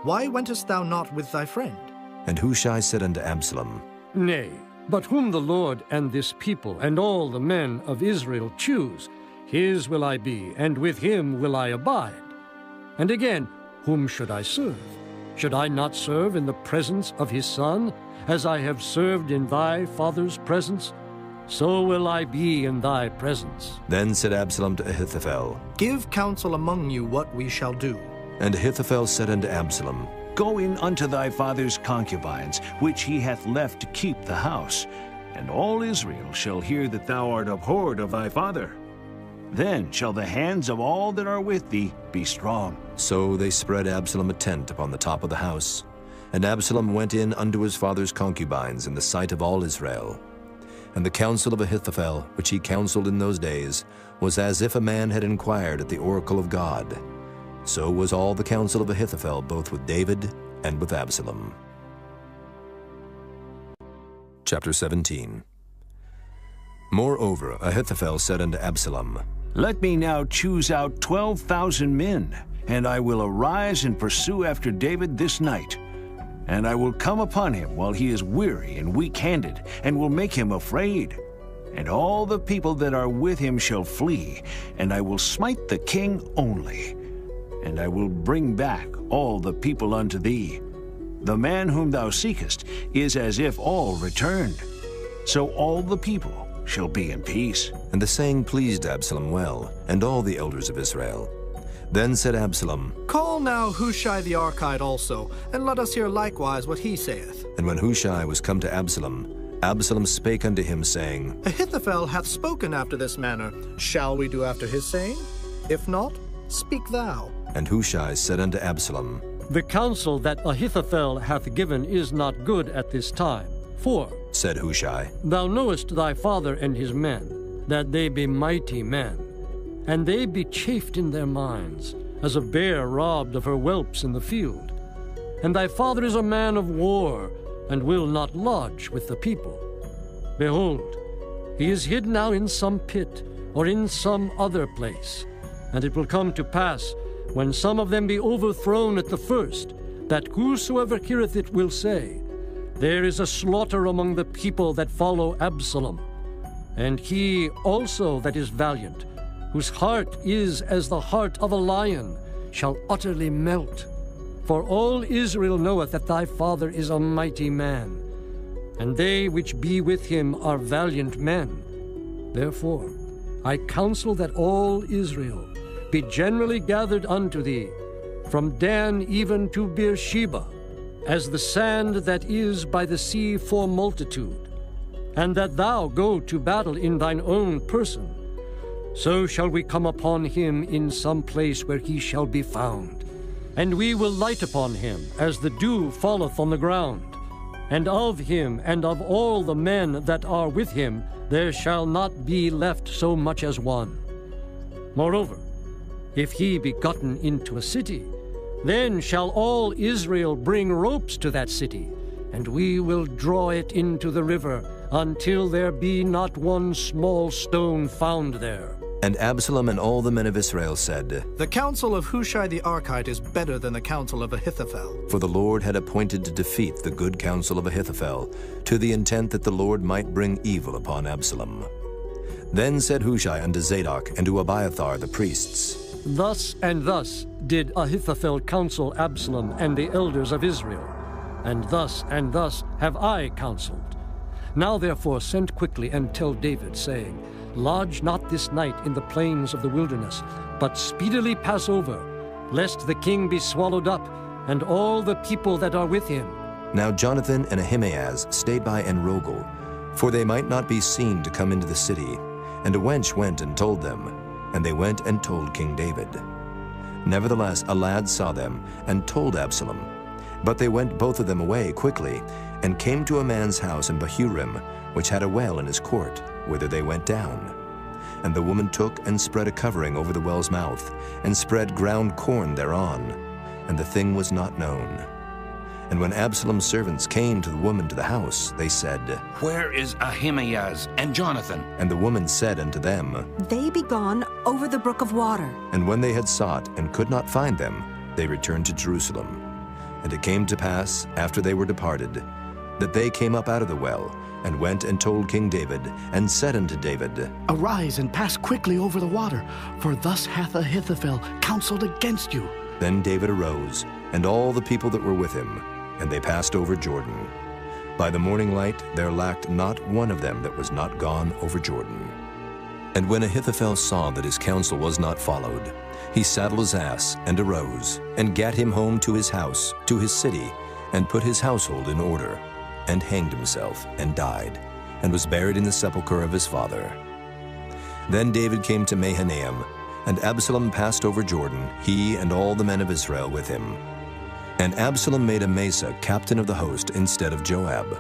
Why wentest thou not with thy friend? And Hushai said unto Absalom, Nay, but whom the Lord and this people and all the men of Israel choose, his will I be, and with him will I abide. And again, whom should I serve? Should I not serve in the presence of his son, as I have served in thy father's presence? So will I be in thy presence. Then said Absalom to Ahithophel, Give counsel among you what we shall do. And Ahithophel said unto Absalom, Go in unto thy father's concubines, which he hath left to keep the house, and all Israel shall hear that thou art abhorred of thy father. Then shall the hands of all that are with thee be strong. So they spread Absalom a tent upon the top of the house. And Absalom went in unto his father's concubines in the sight of all Israel. And the counsel of Ahithophel, which he counseled in those days, was as if a man had inquired at the oracle of God. So was all the counsel of Ahithophel, both with David and with Absalom. Chapter 17. Moreover, Ahithophel said unto Absalom, Let me now choose out 12,000 men, and I will arise and pursue after David this night. And I will come upon him while he is weary and weak-handed, and will make him afraid. And all the people that are with him shall flee, and I will smite the king only. And I will bring back all the people unto thee. The man whom thou seekest is as if all returned. So all the people shall be in peace. And the saying pleased Absalom well, and all the elders of Israel. Then said Absalom, Call now Hushai the Archite also, and let us hear likewise what he saith. And when Hushai was come to Absalom, Absalom spake unto him, saying, Ahithophel hath spoken after this manner. Shall we do after his saying? If not, speak thou. And Hushai said unto Absalom, The counsel that Ahithophel hath given is not good at this time. For, said Hushai, Thou knowest thy father and his men, that they be mighty men, and they be chafed in their minds, as a bear robbed of her whelps in the field. And thy father is a man of war, and will not lodge with the people. Behold, he is hid now in some pit, or in some other place. And it will come to pass, when some of them be overthrown at the first, that whosoever heareth it will say, There is a slaughter among the people that follow Absalom. And he also that is valiant, whose heart is as the heart of a lion, shall utterly melt. For all Israel knoweth that thy father is a mighty man, and they which be with him are valiant men. Therefore I counsel that all Israel be generally gathered unto thee, from Dan even to Beersheba, as the sand that is by the sea for multitude, and that thou go to battle in thine own person. So shall we come upon him in some place where he shall be found. And we will light upon him, as the dew falleth on the ground. And of him and of all the men that are with him there shall not be left so much as one. Moreover, if he be gotten into a city, then shall all Israel bring ropes to that city, and we will draw it into the river, until there be not one small stone found there. And Absalom and all the men of Israel said, The counsel of Hushai the Archite is better than the counsel of Ahithophel. For the Lord had appointed to defeat the good counsel of Ahithophel, to the intent that the Lord might bring evil upon Absalom. Then said Hushai unto Zadok and to Abiathar the priests, Thus and thus did Ahithophel counsel Absalom and the elders of Israel, and thus have I counseled. Now therefore send quickly and tell David, saying, Lodge not this night in the plains of the wilderness, but speedily pass over, lest the king be swallowed up, and all the people that are with him. Now Jonathan and Ahimaaz stayed by Enrogel, for they might not be seen to come into the city. And a wench went and told them, and they went and told King David. Nevertheless, a lad saw them and told Absalom. But they went both of them away quickly, and came to a man's house in Bahurim, which had a well in his court, whither they went down. And the woman took and spread a covering over the well's mouth, and spread ground corn thereon, and the thing was not known. And when Absalom's servants came to the woman to the house, they said, Where is Ahimaaz and Jonathan? And the woman said unto them, They be gone over the brook of water. And when they had sought and could not find them, they returned to Jerusalem. And it came to pass, after they were departed, that they came up out of the well, and went and told King David, and said unto David, Arise and pass quickly over the water, for thus hath Ahithophel counseled against you. Then David arose, and all the people that were with him, and they passed over Jordan. By the morning light there lacked not one of them that was not gone over Jordan. And when Ahithophel saw that his counsel was not followed, he saddled his ass, and arose, and gat him home to his house, to his city, and put his household in order, and hanged himself, and died, and was buried in the sepulchre of his father. Then David came to Mahanaim, and Absalom passed over Jordan, he and all the men of Israel with him. And Absalom made Amasa captain of the host instead of Joab,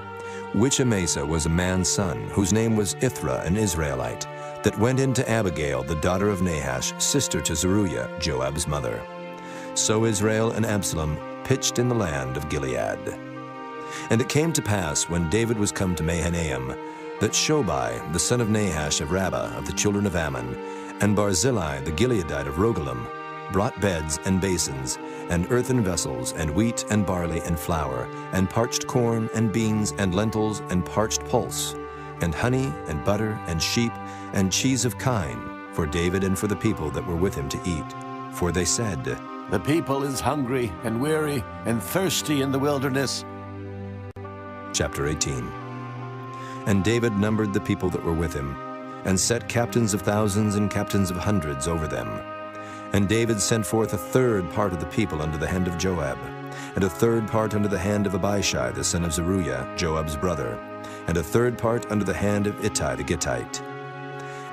which Amasa was a man's son, whose name was Ithra, an Israelite, that went into Abigail, the daughter of Nahash, sister to Zeruiah, Joab's mother. So Israel and Absalom pitched in the land of Gilead. And it came to pass, when David was come to Mahanaim, that Shobai, the son of Nahash of Rabbah of the children of Ammon, and Barzillai, the Gileadite of Rogelim, brought beds and basins, and earthen vessels, and wheat and barley and flour, and parched corn and beans and lentils and parched pulse, and honey and butter and sheep and cheese of kine, for David and for the people that were with him to eat. For they said, The people is hungry and weary and thirsty in the wilderness. Chapter 18. And David numbered the people that were with him, and set captains of thousands and captains of hundreds over them. And David sent forth a third part of the people under the hand of Joab, and a third part under the hand of Abishai the son of Zeruiah, Joab's brother, and a third part under the hand of Ittai the Gittite.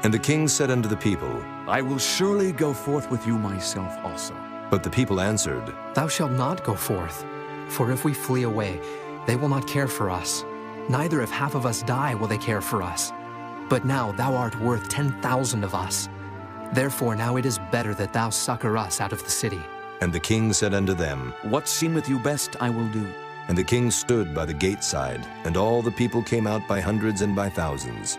And the king said unto the people, I will surely go forth with you myself also. But the people answered, Thou shalt not go forth, for if we flee away, they will not care for us. Neither if half of us die will they care for us. But now thou art worth 10,000 of us. Therefore now it is better that thou succor us out of the city. And the king said unto them, What seemeth you best I will do. And the king stood by the gate side, and all the people came out by hundreds and by thousands.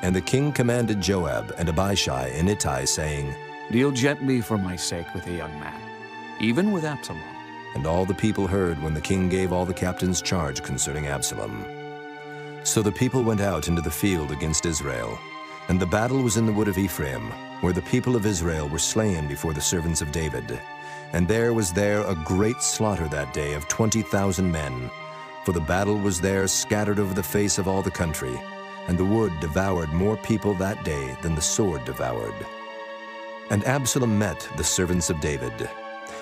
And the king commanded Joab and Abishai and Ittai, saying, Deal gently for my sake with the young man, even with Absalom. And all the people heard when the king gave all the captains charge concerning Absalom. So the people went out into the field against Israel, and the battle was in the wood of Ephraim, where the people of Israel were slain before the servants of David. And there was a great slaughter that day of 20,000 men, for the battle was there scattered over the face of all the country, and the wood devoured more people that day than the sword devoured. And Absalom met the servants of David.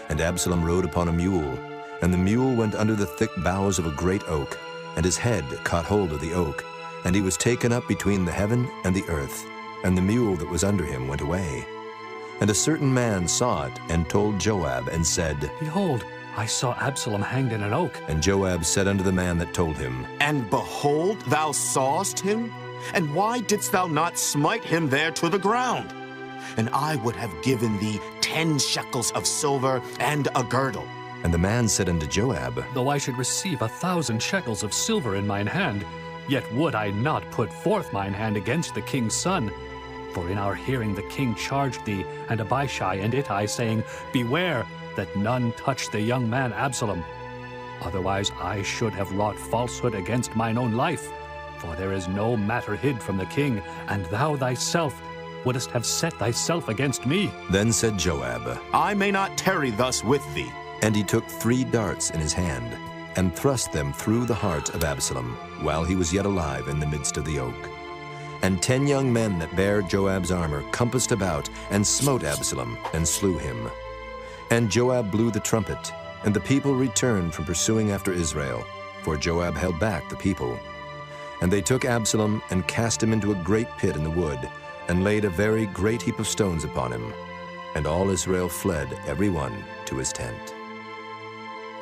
And Absalom rode upon a mule, and the mule went under the thick boughs of a great oak, and his head caught hold of the oak, and he was taken up between the heaven and the earth, and the mule that was under him went away. And a certain man saw it, and told Joab, and said, Behold, I saw Absalom hanged in an oak. And Joab said unto the man that told him, And behold, thou sawest him? And why didst thou not smite him there to the ground? And I would have given thee 10 shekels of silver and a girdle. And the man said unto Joab, Though I should receive 1,000 shekels of silver in mine hand, yet would I not put forth mine hand against the king's son. For in our hearing the king charged thee, and Abishai and Ittai, saying, Beware that none touch the young man Absalom. Otherwise I should have wrought falsehood against mine own life. For there is no matter hid from the king, and thou thyself wouldest have set thyself against me. Then said Joab, I may not tarry thus with thee. And he took 3 darts in his hand, and thrust them through the heart of Absalom, while he was yet alive in the midst of the oak. And 10 young men that bare Joab's armor compassed about, and smote Absalom, and slew him. And Joab blew the trumpet, and the people returned from pursuing after Israel, for Joab held back the people. And they took Absalom and cast him into a great pit in the wood, and laid a very great heap of stones upon him. And all Israel fled, every one to his tent.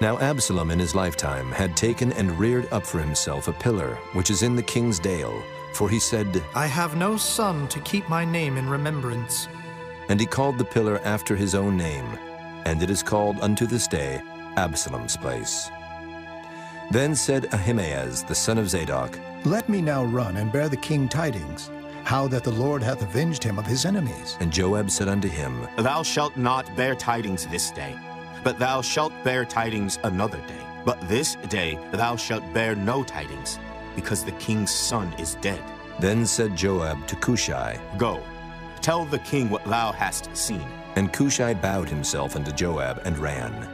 Now Absalom in his lifetime had taken and reared up for himself a pillar, which is in the king's dale, for he said, I have no son to keep my name in remembrance. And he called the pillar after his own name, and it is called unto this day Absalom's place. Then said Ahimaaz the son of Zadok, Let me now run and bear the king tidings, how that the Lord hath avenged him of his enemies. And Joab said unto him, Thou shalt not bear tidings this day, but thou shalt bear tidings another day. But this day thou shalt bear no tidings, because the king's son is dead. Then said Joab to Cushai, Go, tell the king what thou hast seen. And Cushai bowed himself unto Joab and ran.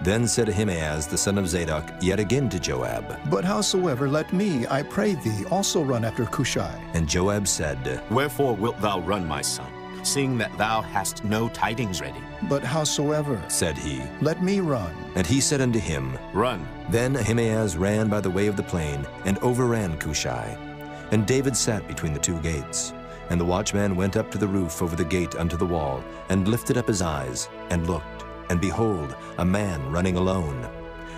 Then said Ahimaaz the son of Zadok yet again to Joab, But howsoever, let me, I pray thee, also run after Cushai. And Joab said, Wherefore wilt thou run, my son, seeing that thou hast no tidings ready? But howsoever, said he, let me run. And he said unto him, Run. Then Ahimaaz ran by the way of the plain, and overran Cushai. And David sat between the two gates. And the watchman went up to the roof over the gate unto the wall, and lifted up his eyes, and looked. And behold, a man running alone.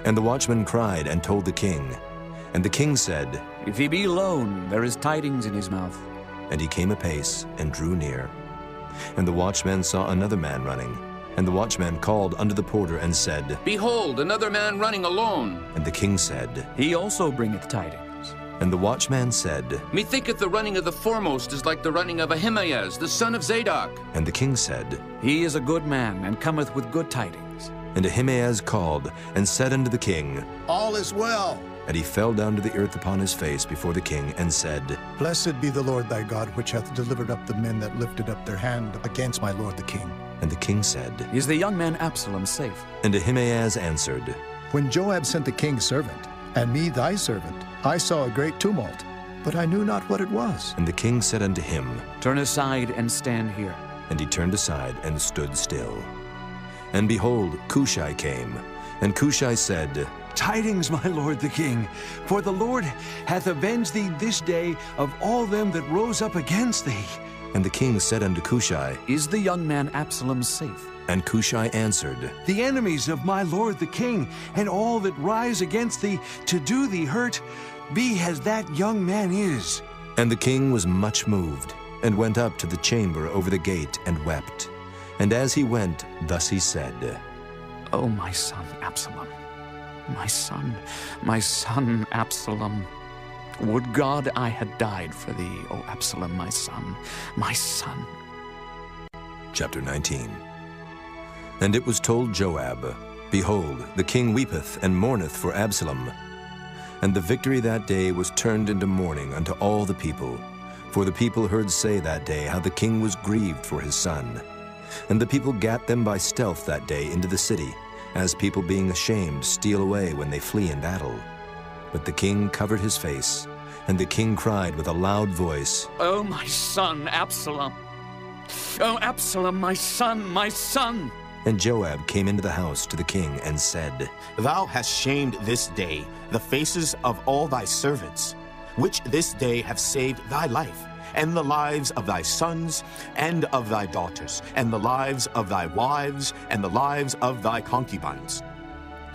And the watchman cried and told the king. And the king said, If he be alone, there is tidings in his mouth. And he came apace and drew near. And the watchman saw another man running. And the watchman called unto the porter and said, Behold, another man running alone. And the king said, He also bringeth tidings. And the watchman said, Methinketh the running of the foremost is like the running of Ahimaaz, the son of Zadok. And the king said, He is a good man, and cometh with good tidings. And Ahimaaz called, and said unto the king, All is well. And he fell down to the earth upon his face before the king, and said, Blessed be the Lord thy God, which hath delivered up the men that lifted up their hand against my lord the king. And the king said, Is the young man Absalom safe? And Ahimaaz answered, When Joab sent the king's servant, and me thy servant, I saw a great tumult, but I knew not what it was. And the king said unto him, Turn aside and stand here. And he turned aside and stood still. And behold, Cushai came. And Cushai said, Tidings, my lord the king, for the Lord hath avenged thee this day of all them that rose up against thee. And the king said unto Cushai, Is the young man Absalom safe? And Cushai answered, The enemies of my lord the king, and all that rise against thee to do thee hurt, be as that young man is. And the king was much moved, and went up to the chamber over the gate, and wept. And as he went, thus he said, O my son Absalom, my son Absalom, would God I had died for thee, O Absalom, my son, my son. Chapter 19. And it was told Joab, Behold, the king weepeth and mourneth for Absalom. And the victory that day was turned into mourning unto all the people. For the people heard say that day how the king was grieved for his son. And the people gat them by stealth that day into the city, as people being ashamed steal away when they flee in battle. But the king covered his face, and the king cried with a loud voice, O my son Absalom! O Absalom, my son, my son! And Joab came into the house to the king and said, Thou hast shamed this day the faces of all thy servants, which this day have saved thy life, and the lives of thy sons, and of thy daughters, and the lives of thy wives, and the lives of thy concubines,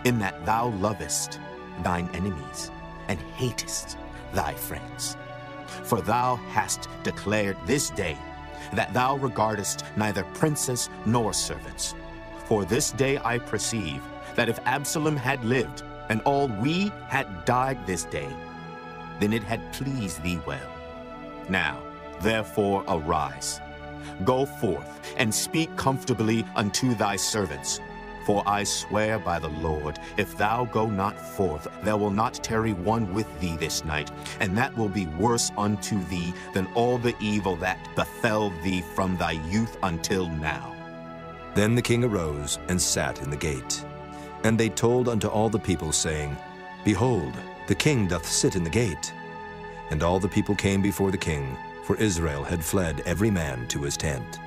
in that thou lovest thine enemies, and hatest thy friends. For thou hast declared this day that thou regardest neither princes nor servants. For this day I perceive that if Absalom had lived, and all we had died this day, then it had pleased thee well. Now, therefore, arise, go forth, and speak comfortably unto thy servants. For I swear by the Lord, if thou go not forth, there will not tarry one with thee this night, and that will be worse unto thee than all the evil that befell thee from thy youth until now. Then the king arose and sat in the gate. And they told unto all the people, saying, Behold, the king doth sit in the gate. And all the people came before the king, for Israel had fled every man to his tent.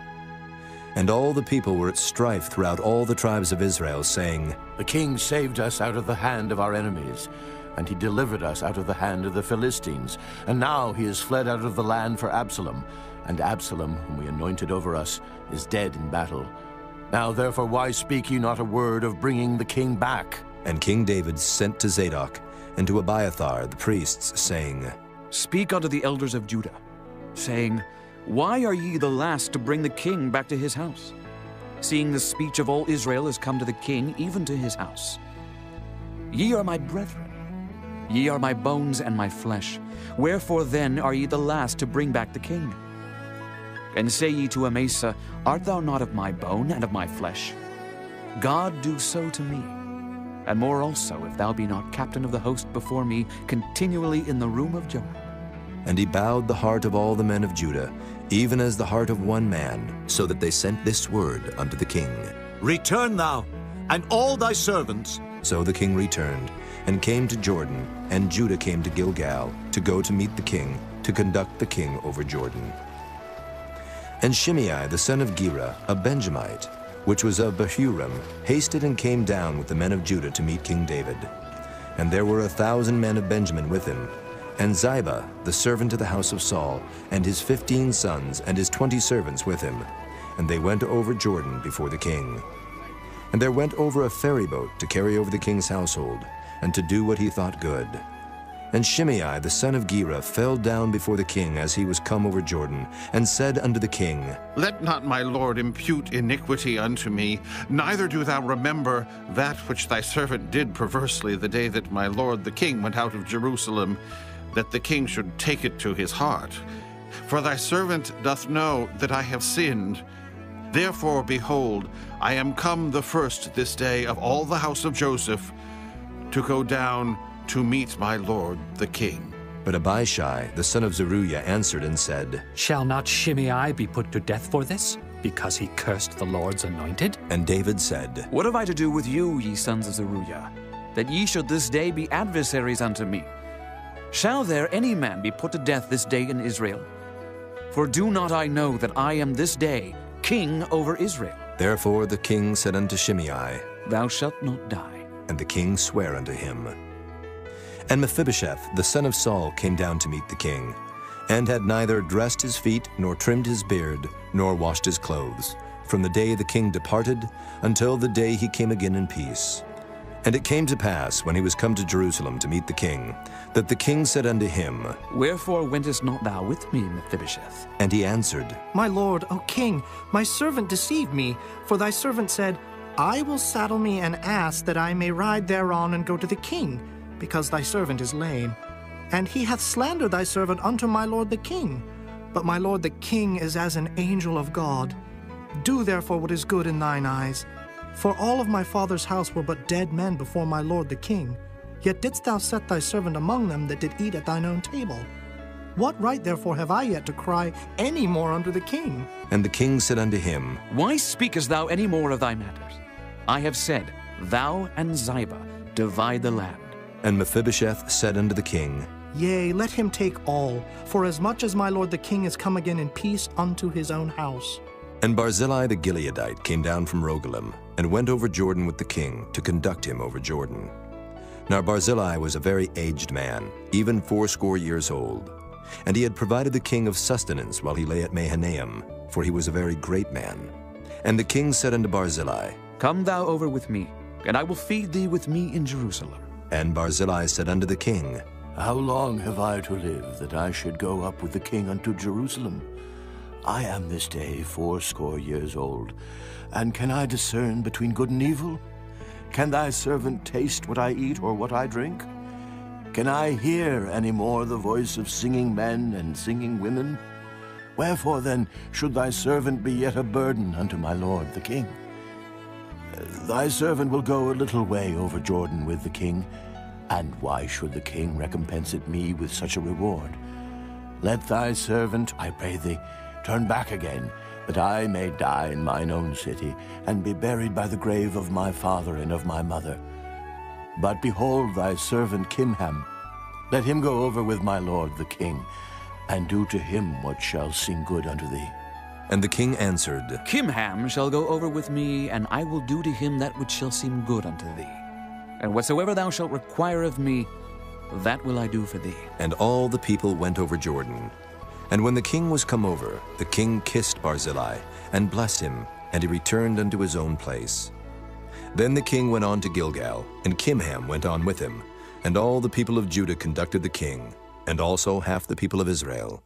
And all the people were at strife throughout all the tribes of Israel, saying, The king saved us out of the hand of our enemies. and he delivered us out of the hand of the Philistines. And now he is fled out of the land for Absalom, and Absalom, whom we anointed over us, is dead in battle. Now therefore why speak ye not a word of bringing the king back? And King David sent to Zadok and to Abiathar the priests, saying, Speak unto the elders of Judah, saying, Why are ye the last to bring the king back to his house? Seeing the speech of all Israel is come to the king, even to his house. Ye are my brethren, ye are my bones and my flesh. Wherefore then are ye the last to bring back the king? And say ye to Amasa, Art thou not of my bone and of my flesh? God do so to me, and more also, if thou be not captain of the host before me, continually in the room of Joab. And he bowed the heart of all the men of Judah, even as the heart of one man, so that they sent this word unto the king. Return thou, and all thy servants. So the king returned, and came to Jordan, and Judah came to Gilgal, to go to meet the king, to conduct the king over Jordan. And Shimei the son of Gera, a Benjamite, which was of Bahurim, hasted and came down with the men of Judah to meet King David. And there were 1,000 men of Benjamin with him, and Ziba, the servant of the house of Saul, and his 15 sons, and his 20 servants with him. And they went over Jordan before the king. And there went over a ferry boat to carry over the king's household, and to do what he thought good. And Shimei the son of Gera fell down before the king as he was come over Jordan, and said unto the king, Let not my lord impute iniquity unto me, neither do thou remember that which thy servant did perversely the day that my lord the king went out of Jerusalem, that the king should take it to his heart. For thy servant doth know that I have sinned. Therefore, behold, I am come the first this day of all the house of Joseph to go down to meet my lord the king. But Abishai the son of Zeruiah answered and said, Shall not Shimei be put to death for this, because he cursed the Lord's anointed? And David said, What have I to do with you, ye sons of Zeruiah, that ye should this day be adversaries unto me? Shall there any man be put to death this day in Israel? For do not I know that I am this day king over Israel? Therefore the king said unto Shimei, Thou shalt not die. And the king sware unto him. And Mephibosheth the son of Saul came down to meet the king, and had neither dressed his feet, nor trimmed his beard, nor washed his clothes, from the day the king departed until the day he came again in peace. And it came to pass, when he was come to Jerusalem to meet the king, that the king said unto him, Wherefore wentest not thou with me, Mephibosheth? And he answered, My lord, O king, my servant deceived me, for thy servant said, I will saddle me an ass that I may ride thereon and go to the king, because thy servant is lame. And he hath slandered thy servant unto my lord the king. But my lord the king is as an angel of God. Do therefore what is good in thine eyes. For all of my father's house were but dead men before my lord the king. Yet didst thou set thy servant among them that did eat at thine own table. What right therefore have I yet to cry any more unto the king? And the king said unto him, Why speakest thou any more of thy matters? I have said, Thou and Ziba divide the land. And Mephibosheth said unto the king, Yea, let him take all, for as much as my lord the king is come again in peace unto his own house. And Barzillai the Gileadite came down from Rogelim, and went over Jordan with the king, to conduct him over Jordan. Now Barzillai was a very aged man, even 80 years old. And he had provided the king of sustenance while he lay at Mahanaim, for he was a very great man. And the king said unto Barzillai, Come thou over with me, and I will feed thee with me in Jerusalem. And Barzillai said unto the king, How long have I to live, that I should go up with the king unto Jerusalem? I am this day 80 years old, and can I discern between good and evil? Can thy servant taste what I eat or what I drink? Can I hear any more the voice of singing men and singing women? Wherefore then should thy servant be yet a burden unto my lord the king? Thy servant will go a little way over Jordan with the king, and why should the king recompense it me with such a reward? Let thy servant, I pray thee, turn back again, that I may die in mine own city, and be buried by the grave of my father and of my mother. But behold thy servant Kimham, let him go over with my lord the king, and do to him what shall seem good unto thee. And the king answered, Kimham shall go over with me, and I will do to him that which shall seem good unto thee. And whatsoever thou shalt require of me, that will I do for thee. And all the people went over Jordan. And when the king was come over, the king kissed Barzillai, and blessed him, and he returned unto his own place. Then the king went on to Gilgal, and Kimham went on with him, and all the people of Judah conducted the king, and also half the people of Israel.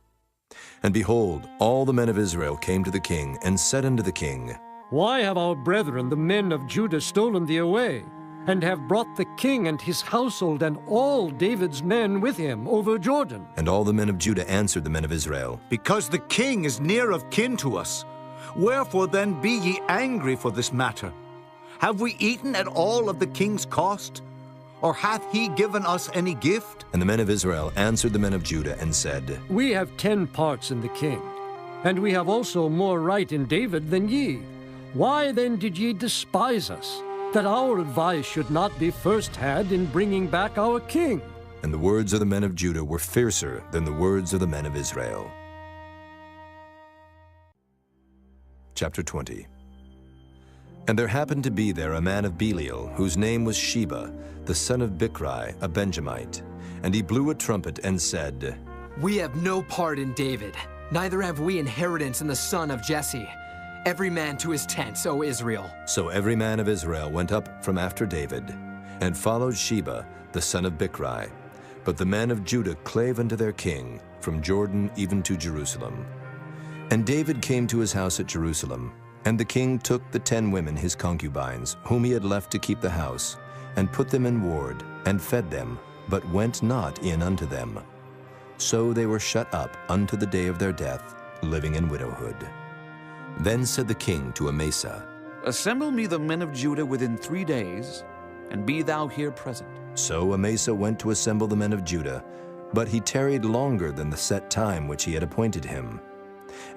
And behold, all the men of Israel came to the king, and said unto the king, Why have our brethren, the men of Judah, stolen thee away, and have brought the king and his household and all David's men with him over Jordan? And all the men of Judah answered the men of Israel, Because the king is near of kin to us. Wherefore then be ye angry for this matter? Have we eaten at all of the king's cost? Or hath he given us any gift? And the men of Israel answered the men of Judah, and said, We have 10 parts in the king, and we have also more right in David than ye. Why then did ye despise us, that our advice should not be first had in bringing back our king? And the words of the men of Judah were fiercer than the words of the men of Israel. Chapter 20. And there happened to be there a man of Belial, whose name was Sheba, the son of Bichri, a Benjamite. And he blew a trumpet and said, We have no part in David, neither have we inheritance in the son of Jesse. Every man to his tents, O Israel. So every man of Israel went up from after David, and followed Sheba, the son of Bichri. But the men of Judah clave unto their king, from Jordan even to Jerusalem. And David came to his house at Jerusalem, and the king took the 10 women his concubines, whom he had left to keep the house, and put them in ward, and fed them, but went not in unto them. So they were shut up unto the day of their death, living in widowhood. Then said the king to Amasa, Assemble me the men of Judah within 3 days, and be thou here present. So Amasa went to assemble the men of Judah, but he tarried longer than the set time which he had appointed him.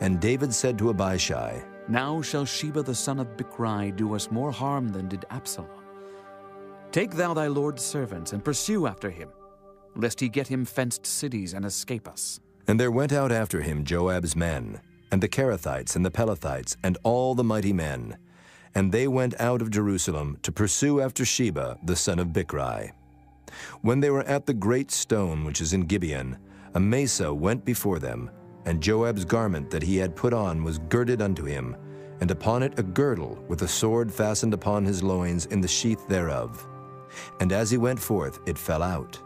And David said to Abishai, Now shall Sheba the son of Bichri do us more harm than did Absalom. Take thou thy lord's servants, and pursue after him, lest he get him fenced cities and escape us. And there went out after him Joab's men, and the Kerethites and the Pelethites, and all the mighty men. And they went out of Jerusalem to pursue after Sheba the son of Bichri. When they were at the great stone which is in Gibeon, Amasa went before them, and Joab's garment that he had put on was girded unto him, and upon it a girdle with a sword fastened upon his loins in the sheath thereof. And as he went forth, it fell out.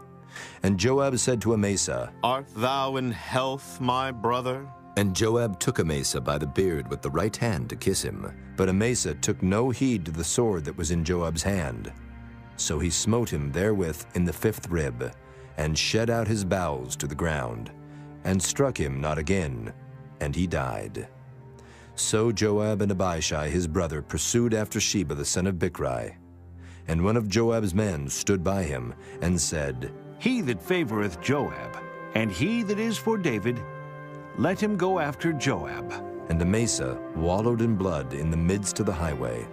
And Joab said to Amasa, Art thou in health, my brother? And Joab took Amasa by the beard with the right hand to kiss him. But Amasa took no heed to the sword that was in Joab's hand. So he smote him therewith in the 5th rib, and shed out his bowels to the ground, and struck him not again, and he died. So Joab and Abishai his brother pursued after Sheba the son of Bichri. And one of Joab's men stood by him, and said, He that favoreth Joab, and he that is for David, let him go after Joab. And Amasa wallowed in blood in the midst of the highway.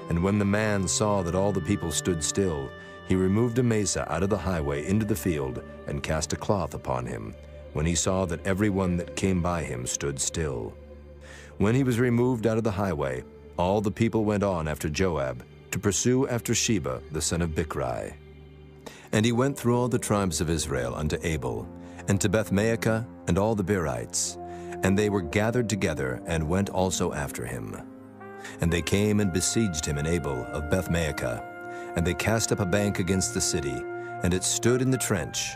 And when the man saw that all the people stood still, he removed Amasa out of the highway into the field, and cast a cloth upon him, when he saw that every one that came by him stood still. When he was removed out of the highway, all the people went on after Joab, to pursue after Sheba the son of Bichri. And he went through all the tribes of Israel unto Abel, and to Bethmaachah, and all the Berites. And they were gathered together, and went also after him. And they came and besieged him in Abel of Bethmaachah. And they cast up a bank against the city, and it stood in the trench.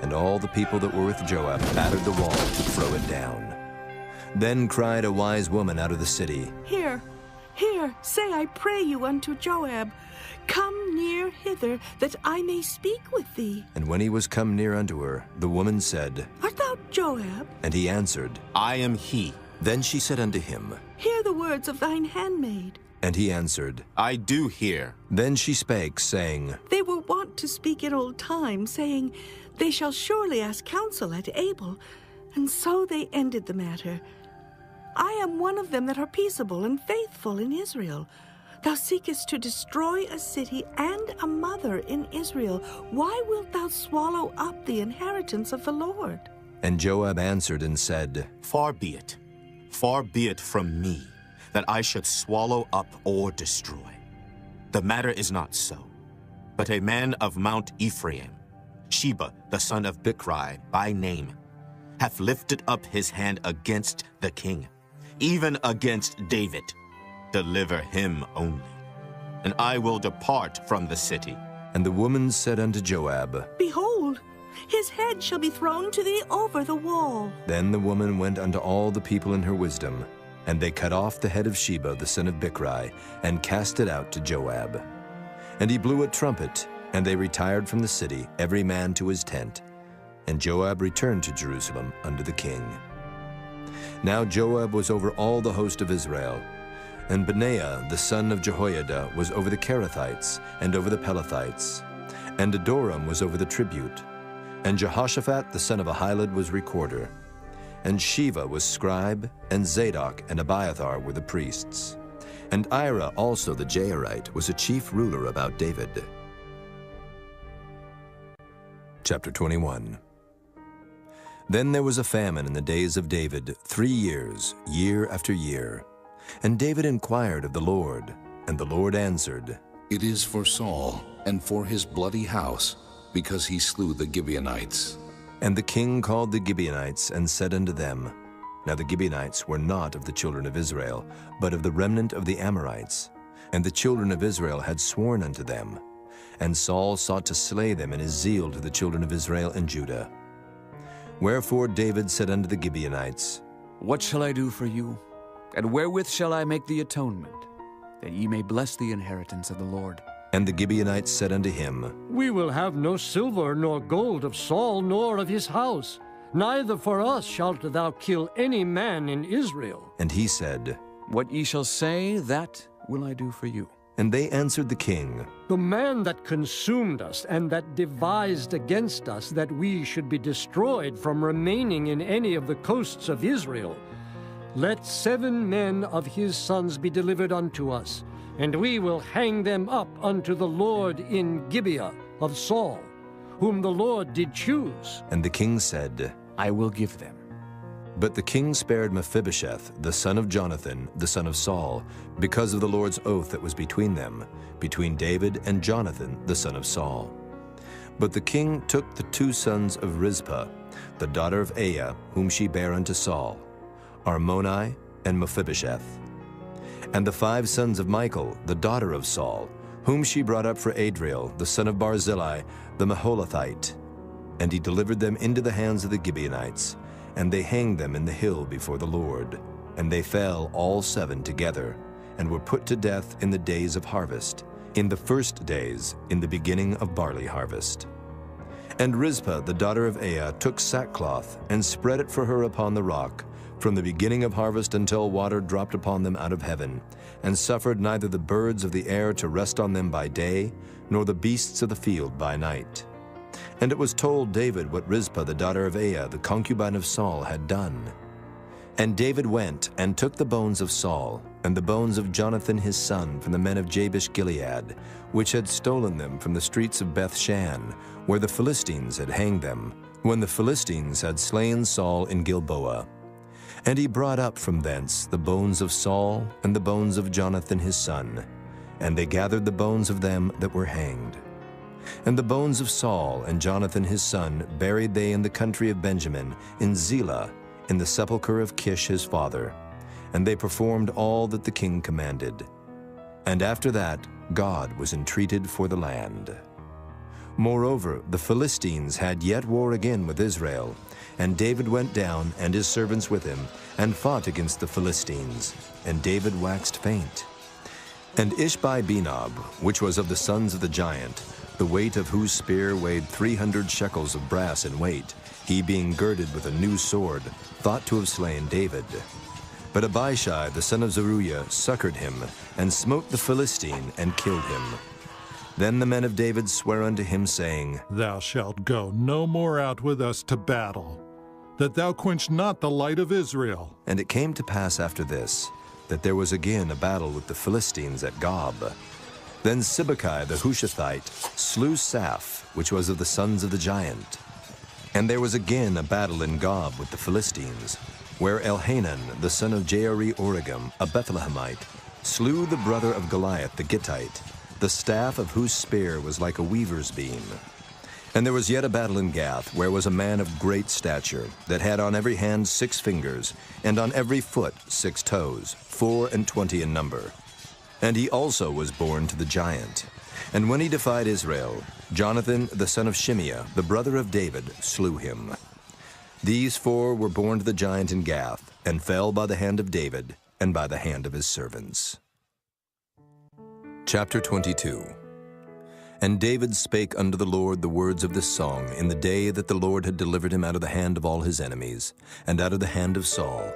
And all the people that were with Joab battered the wall to throw it down. Then cried a wise woman out of the city, Here, say I pray you unto Joab, Come near hither, that I may speak with thee. And when he was come near unto her, the woman said, Art thou Joab? And he answered, I am he. Then she said unto him, Hear the words of thine handmaid. And he answered, I do hear. Then she spake, saying, They were wont to speak in old time, saying, They shall surely ask counsel at Abel. And so they ended the matter. I am one of them that are peaceable and faithful in Israel. Thou seekest to destroy a city and a mother in Israel. Why wilt thou swallow up the inheritance of the Lord? And Joab answered and said, Far be it from me, that I should swallow up or destroy. The matter is not so, but a man of Mount Ephraim Sheba, the son of Bichri, by name, hath lifted up his hand against the king, even against David. Deliver him only, and I will depart from the city. And the woman said unto Joab, Behold, his head shall be thrown to thee over the wall. Then the woman went unto all the people in her wisdom, and they cut off the head of Sheba the son of Bichri, and cast it out to Joab. And he blew a trumpet, and they retired from the city, every man to his tent. And Joab returned to Jerusalem unto the king. Now Joab was over all the host of Israel, and Benaiah the son of Jehoiada was over the Kerethites, and over the Pelethites, and Adoram was over the tribute, and Jehoshaphat the son of Ahilud was recorder, and Sheva was scribe, and Zadok and Abiathar were the priests. And Ira also the Jairite was a chief ruler about David. Chapter 21. Then there was a famine in the days of David 3 years, year after year. And David inquired of the Lord, and the Lord answered, It is for Saul, and for his bloody house, because he slew the Gibeonites. And the king called the Gibeonites, and said unto them, Now the Gibeonites were not of the children of Israel, but of the remnant of the Amorites. And the children of Israel had sworn unto them. And Saul sought to slay them in his zeal to the children of Israel and Judah. Wherefore David said unto the Gibeonites, What shall I do for you? And wherewith shall I make the atonement, that ye may bless the inheritance of the Lord? And the Gibeonites said unto him, We will have no silver nor gold of Saul, nor of his house. Neither for us shalt thou kill any man in Israel. And he said, What ye shall say, that will I do for you. And they answered the king, The man that consumed us, and that devised against us that we should be destroyed from remaining in any of the coasts of Israel, let 7 men of his sons be delivered unto us, and we will hang them up unto the Lord in Gibeah of Saul, whom the Lord did choose. And the king said, I will give them. But the king spared Mephibosheth, the son of Jonathan, the son of Saul, because of the Lord's oath that was between them, between David and Jonathan, the son of Saul. But the king took the 2 sons of Rizpah, the daughter of Aiah, whom she bare unto Saul, Armoni and Mephibosheth, and the 5 sons of Michal, the daughter of Saul, whom she brought up for Adriel, the son of Barzillai, the Maholathite. And he delivered them into the hands of the Gibeonites, and they hanged them in the hill before the Lord. And they fell all 7 together, and were put to death in the days of harvest, in the first days, in the beginning of barley harvest. And Rizpah, the daughter of Aiah, took sackcloth, and spread it for her upon the rock, from the beginning of harvest until water dropped upon them out of heaven, and suffered neither the birds of the air to rest on them by day, nor the beasts of the field by night. And it was told David what Rizpah the daughter of Aiah, the concubine of Saul, had done. And David went and took the bones of Saul, and the bones of Jonathan his son from the men of Jabesh-Gilead, which had stolen them from the streets of Beth-shan, where the Philistines had hanged them, when the Philistines had slain Saul in Gilboa. And he brought up from thence the bones of Saul and the bones of Jonathan his son, and they gathered the bones of them that were hanged. And the bones of Saul and Jonathan his son buried they in the country of Benjamin, in Zelah, in the sepulchre of Kish his father. And they performed all that the king commanded. And after that God was entreated for the land. Moreover, the Philistines had yet war again with Israel, and David went down, and his servants with him, and fought against the Philistines, and David waxed faint. And Ishbi-Benob, which was of the sons of the giant, the weight of whose spear weighed 300 shekels of brass in weight, he being girded with a new sword, thought to have slain David. But Abishai the son of Zeruiah succored him, and smote the Philistine, and killed him. Then the men of David sware unto him, saying, Thou shalt go no more out with us to battle, that thou quench not the light of Israel. And it came to pass after this, that there was again a battle with the Philistines at Gob. Then Sibbecai the Hushathite slew Saph, which was of the sons of the giant. And there was again a battle in Gob with the Philistines, where Elhanan the son of Jaari-Oregim, a Bethlehemite, slew the brother of Goliath the Gittite, the staff of whose spear was like a weaver's beam. And there was yet a battle in Gath, where was a man of great stature, that had on every hand 6 fingers, and on every foot 6 toes, 24 in number. And he also was born to the giant. And when he defied Israel, Jonathan, the son of Shimeah, the brother of David, slew him. These 4 were born to the giant in Gath, and fell by the hand of David, and by the hand of his servants. Chapter 22. And David spake unto the Lord the words of this song in the day that the Lord had delivered him out of the hand of all his enemies, and out of the hand of Saul.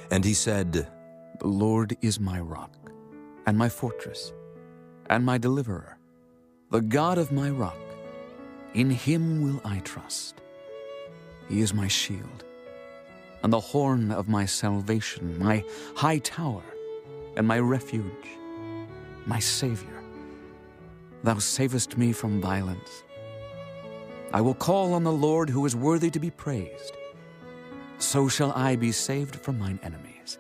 And he said, The Lord is my rock, and my fortress, and my deliverer, the God of my rock. In him will I trust. He is my shield, and the horn of my salvation, my high tower, and my refuge, my Savior. Thou savest me from violence. I will call on the Lord, who is worthy to be praised. So shall I be saved from mine enemies.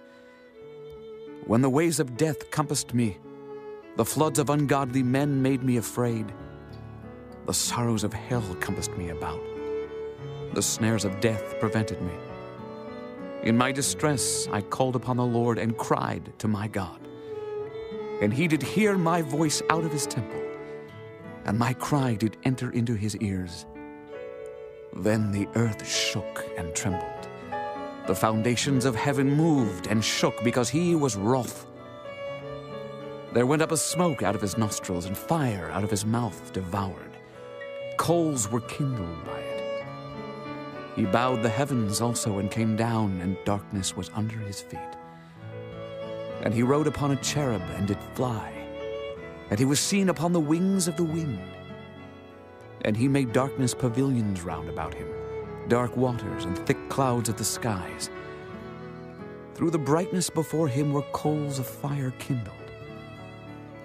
When the ways of death compassed me, the floods of ungodly men made me afraid. The sorrows of hell compassed me about. The snares of death prevented me. In my distress I called upon the Lord and cried to my God. And he did hear my voice out of his temple, and my cry did enter into his ears. Then the earth shook and trembled. The foundations of heaven moved and shook, because he was wroth. There went up a smoke out of his nostrils, and fire out of his mouth devoured. Coals were kindled by it. He bowed the heavens also, and came down, and darkness was under his feet. And he rode upon a cherub, and did fly. And he was seen upon the wings of the wind. And he made darkness pavilions round about him, dark waters and thick clouds of the skies. Through the brightness before him were coals of fire kindled.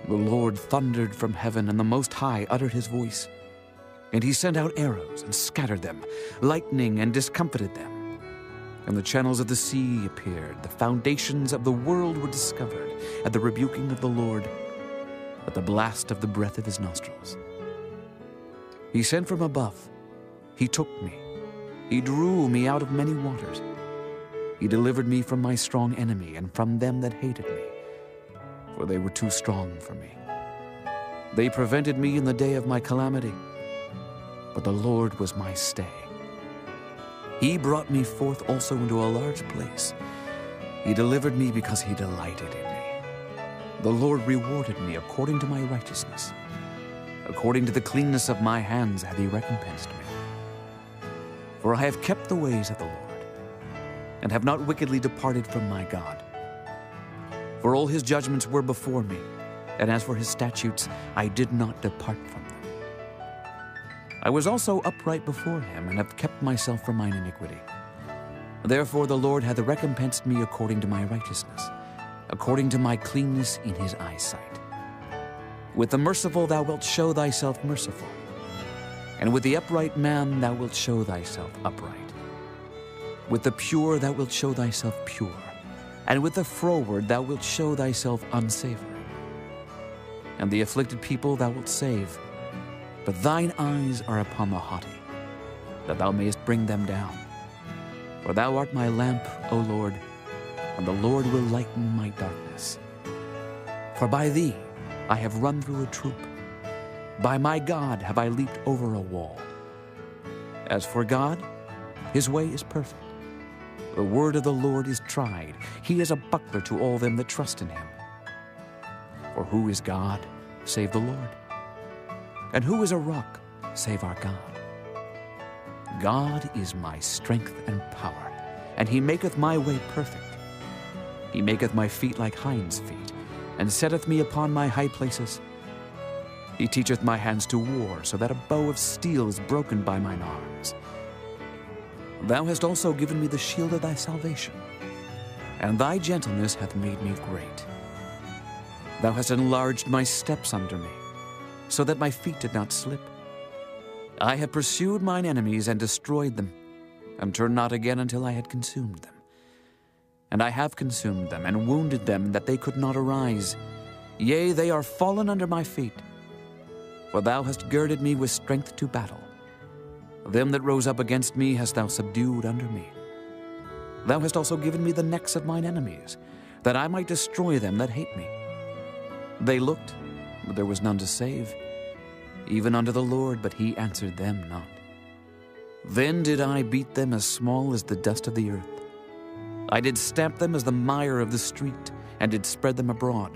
The Lord thundered from heaven, and the Most High uttered his voice. And he sent out arrows and scattered them, lightning and discomfited them. And the channels of the sea appeared, the foundations of the world were discovered, at the rebuking of the Lord, at the blast of the breath of his nostrils. He sent from above. He took me. He drew me out of many waters. He delivered me from my strong enemy and from them that hated me, for they were too strong for me. They prevented me in the day of my calamity, but the Lord was my stay. He brought me forth also into a large place. He delivered me because he delighted in me. The Lord rewarded me according to my righteousness. According to the cleanness of my hands hath he recompensed me. For I have kept the ways of the Lord, and have not wickedly departed from my God. For all his judgments were before me, and as for his statutes, I did not depart from them. I was also upright before him, and have kept myself from mine iniquity. Therefore the Lord hath recompensed me according to my righteousness, according to my cleanness in his eyesight. With the merciful thou wilt show thyself merciful, and with the upright man thou wilt show thyself upright. With the pure thou wilt show thyself pure, and with the froward thou wilt show thyself unsavory. And the afflicted people thou wilt save, but thine eyes are upon the haughty, that thou mayest bring them down. For thou art my lamp, O Lord, and the Lord will lighten my darkness. For by thee I have run through a troop. By my God have I leaped over a wall. As for God, his way is perfect. The word of the Lord is tried. He is a buckler to all them that trust in him. For who is God, save the Lord? And who is a rock, save our God? God is my strength and power, and he maketh my way perfect. He maketh my feet like hinds' feet, and setteth me upon my high places. He teacheth my hands to war, so that a bow of steel is broken by mine arms. Thou hast also given me the shield of thy salvation, and thy gentleness hath made me great. Thou hast enlarged my steps under me, so that my feet did not slip. I have pursued mine enemies and destroyed them, and turned not again until I had consumed them. And I have consumed them, and wounded them, that they could not arise. Yea, they are fallen under my feet. For thou hast girded me with strength to battle. Them that rose up against me hast thou subdued under me. Thou hast also given me the necks of mine enemies, that I might destroy them that hate me. They looked, but there was none to save, even unto the Lord, but he answered them not. Then did I beat them as small as the dust of the earth. I did stamp them as the mire of the street, and did spread them abroad.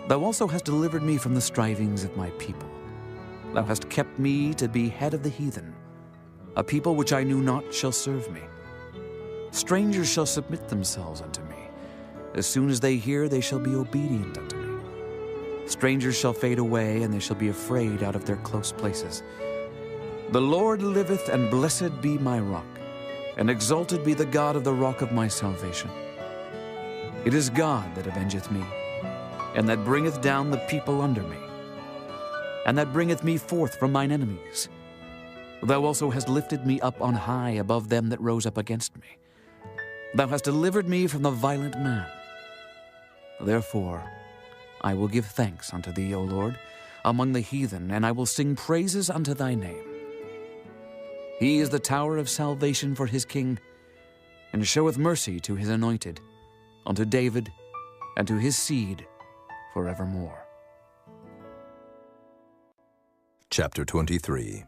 Thou also hast delivered me from the strivings of my people. Thou hast kept me to be head of the heathen. A people which I knew not shall serve me. Strangers shall submit themselves unto me. As soon as they hear, they shall be obedient unto me. Strangers shall fade away, and they shall be afraid out of their close places. The Lord liveth, and blessed be my rock, and exalted be the God of the rock of my salvation. It is God that avengeth me, and that bringeth down the people under me, and that bringeth me forth from mine enemies. Thou also hast lifted me up on high above them that rose up against me. Thou hast delivered me from the violent man. Therefore I will give thanks unto thee, O Lord, among the heathen, and I will sing praises unto thy name. He is the tower of salvation for his king, and showeth mercy to his anointed, unto David, and to his seed forevermore. Chapter 23.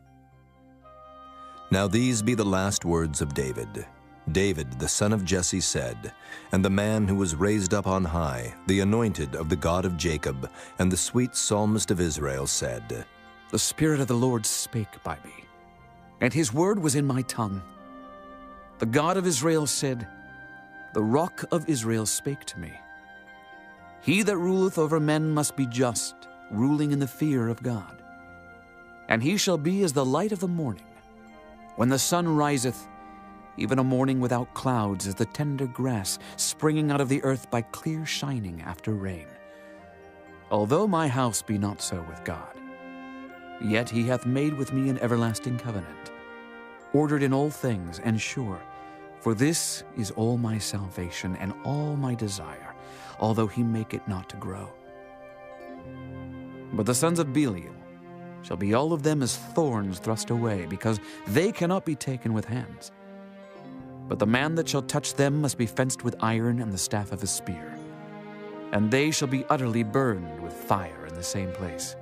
Now these be the last words of David. David, the son of Jesse, said, and the man who was raised up on high, the anointed of the God of Jacob, and the sweet psalmist of Israel, said, The Spirit of the Lord spake by me, and his word was in my tongue. The God of Israel said, The rock of Israel spake to me. He that ruleth over men must be just, ruling in the fear of God. And he shall be as the light of the morning, when the sun riseth, even a morning without clouds, as the tender grass springing out of the earth by clear shining after rain. Although my house be not so with God, yet he hath made with me an everlasting covenant, ordered in all things and sure. For this is all my salvation and all my desire, although he make it not to grow. But the sons of Belial shall be all of them as thorns thrust away, because they cannot be taken with hands. But the man that shall touch them must be fenced with iron and the staff of a spear, and they shall be utterly burned with fire in the same place.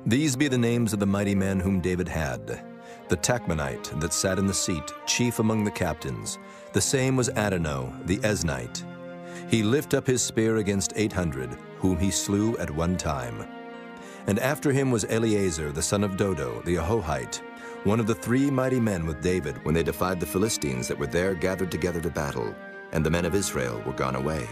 These be the names of the mighty men whom David had. The Tachmonite that sat in the seat, chief among the captains. The same was Adonai, the Eznite. He lift up his spear against 800, whom he slew at one time. And after him was Eleazar, the son of Dodo, the Ahohite, one of the 3 mighty men with David when they defied the Philistines that were there gathered together to battle, and the men of Israel were gone away.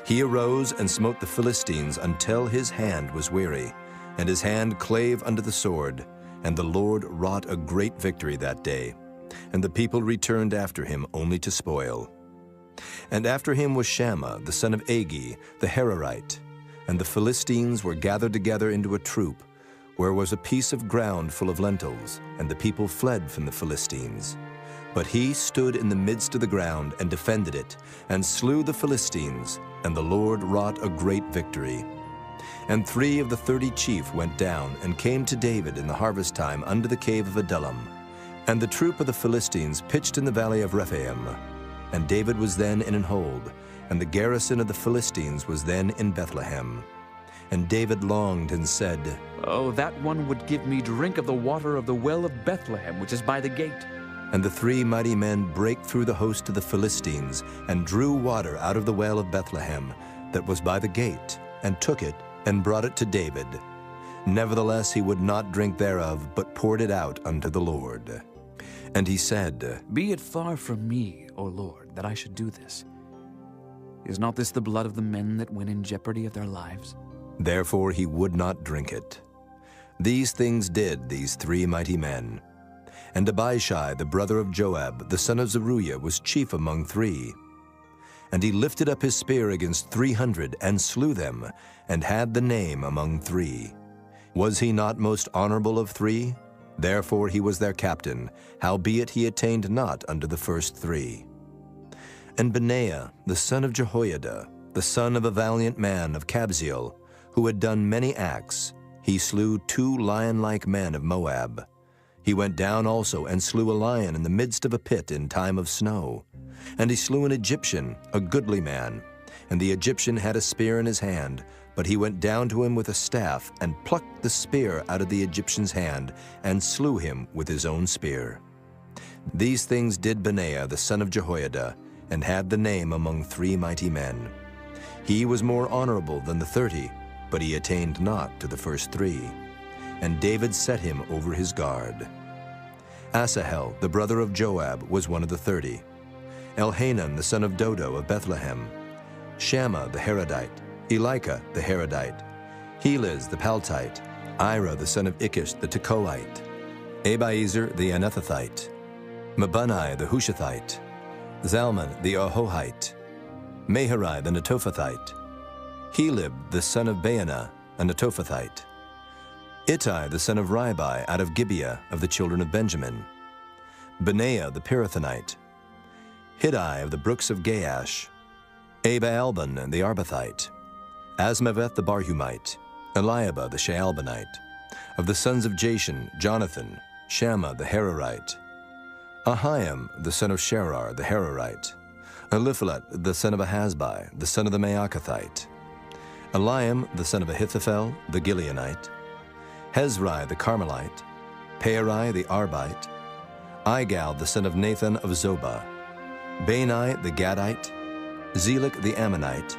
He arose and smote the Philistines until his hand was weary, and his hand clave unto the sword, and the Lord wrought a great victory that day, and the people returned after him only to spoil. And after him was Shammah, the son of Agi, the Hararite, and the Philistines were gathered together into a troop, where was a piece of ground full of lentils, and the people fled from the Philistines. But he stood in the midst of the ground and defended it, and slew the Philistines, and the Lord wrought a great victory. And 3 of the 30 chief went down, and came to David in the harvest time unto the cave of Adullam. And the troop of the Philistines pitched in the valley of Rephaim. And David was then in an hold, and the garrison of the Philistines was then in Bethlehem. And David longed and said, Oh, that one would give me drink of the water of the well of Bethlehem, which is by the gate. And the 3 mighty men brake through the host of the Philistines, and drew water out of the well of Bethlehem, that was by the gate, and took it, and brought it to David. Nevertheless he would not drink thereof, but poured it out unto the Lord. And he said, Be it far from me, O Lord, that I should do this. Is not this the blood of the men that went in jeopardy of their lives? Therefore he would not drink it. These things did these 3 mighty men. And Abishai, the brother of Joab, the son of Zeruiah, was chief among 3. And he lifted up his spear against 300, and slew them, and had the name among 3. Was he not most honorable of 3? Therefore he was their captain, howbeit he attained not unto the first 3. And Benaiah, the son of Jehoiada, the son of a valiant man of Kabzeel, who had done many acts, he slew 2 lion-like men of Moab. He went down also and slew a lion in the midst of a pit in time of snow. And he slew an Egyptian, a goodly man. And the Egyptian had a spear in his hand, but he went down to him with a staff, and plucked the spear out of the Egyptian's hand, and slew him with his own spear. These things did Benaiah the son of Jehoiada, and had the name among 3 mighty men. He was more honorable than the 30, but he attained not to the first 3. And David set him over his guard. Asahel, the brother of Joab, was one of the 30. Elhanan, the son of Dodo of Bethlehem. Shammah the Harodite. Elika the Harodite. Heliz the Paltite. Ira the son of Ikish the Tekoite. Abiezer the Anethathite. Mabunai the Hushathite. Zalman the Ahohite. Maharai the Netophathite. Helib the son of Baanah, a Netophathite. Ittai the son of Ribai out of Gibeah of the children of Benjamin. Benaiah the Pirathonite. Hiddai of the brooks of Gaash. Abaalban the Arbathite. Asmaveth the Barhumite. Eliabah the Shaalbanite. Of the sons of Jashan, Jonathan. Shammah the Hararite. Ahiam the son of Sherar the Hararite. Eliphalet the son of Ahasbai, the son of the Maacathite. Eliam the son of Ahithophel the Gileonite. Hezrai the Carmelite. Pearai the Arbite. Igal the son of Nathan of Zobah. Bani the Gadite. Zelek the Ammonite.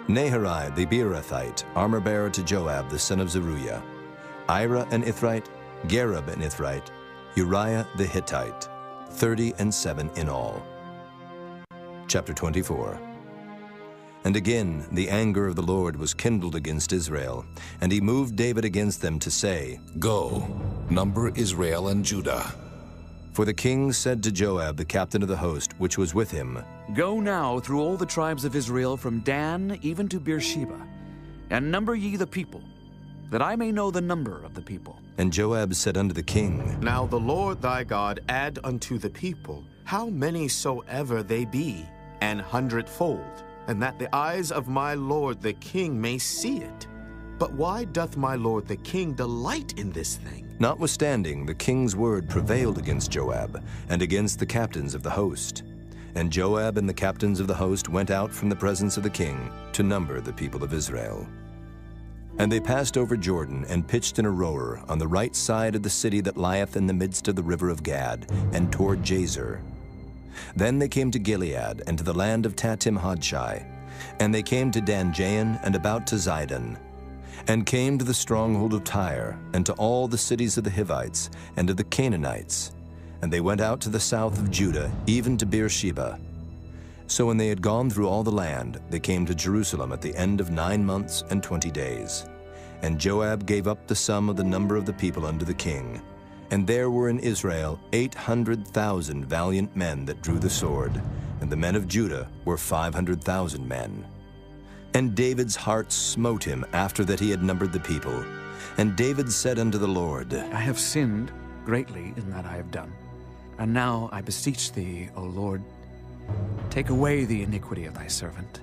Naharai the Beerothite, armor-bearer to Joab the son of Zeruiah. Ira an Ithrite. Gareb an Ithrite. Uriah the Hittite. 37 in all. Chapter 24. And again the anger of the Lord was kindled against Israel, and he moved David against them to say, Go, number Israel and Judah. For the king said to Joab, the captain of the host, which was with him, Go now through all the tribes of Israel from Dan even to Beersheba, and number ye the people, that I may know the number of the people. And Joab said unto the king, Now the Lord thy God add unto the people how many soever they be, 100-fold, and that the eyes of my lord the king may see it. But why doth my lord the king delight in this thing? Notwithstanding, the king's word prevailed against Joab, and against the captains of the host. And Joab and the captains of the host went out from the presence of the king to number the people of Israel. And they passed over Jordan, and pitched in a rower on the right side of the city that lieth in the midst of the river of Gad, and toward Jazer. Then they came to Gilead, and to the land of Tatim-Hodshai. And they came to Dan-Jain, and about to Zidon. And came to the stronghold of Tyre, and to all the cities of the Hivites, and of the Canaanites. And they went out to the south of Judah, even to Beersheba. So when they had gone through all the land, they came to Jerusalem at the end of 9 months and 20 days. And Joab gave up the sum of the number of the people unto the king. And there were in Israel 800,000 valiant men that drew the sword, and the men of Judah were 500,000 men. And David's heart smote him after that he had numbered the people. And David said unto the Lord, I have sinned greatly in that I have done. And now I beseech thee, O Lord, take away the iniquity of thy servant,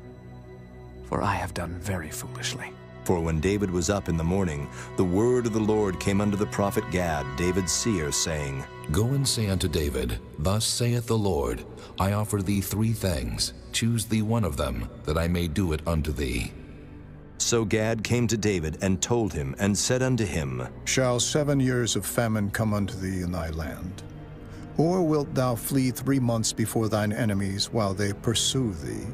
for I have done very foolishly. For when David was up in the morning, the word of the Lord came unto the prophet Gad, David's seer, saying, Go and say unto David, Thus saith the Lord, I offer thee 3 things. Choose thee one of them, that I may do it unto thee. So Gad came to David, and told him, and said unto him, Shall 7 years of famine come unto thee in thy land? Or wilt thou flee 3 months before thine enemies while they pursue thee?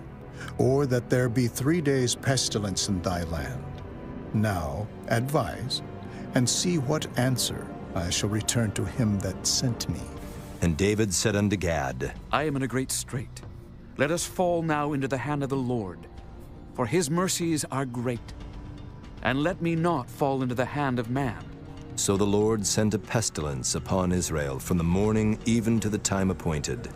Or that there be 3 days pestilence in thy land? Now advise, and see what answer I shall return to him that sent me. And David said unto Gad, I am in a great strait. Let us fall now into the hand of the Lord, for his mercies are great. And let me not fall into the hand of man. So the Lord sent a pestilence upon Israel from the morning even to the time appointed.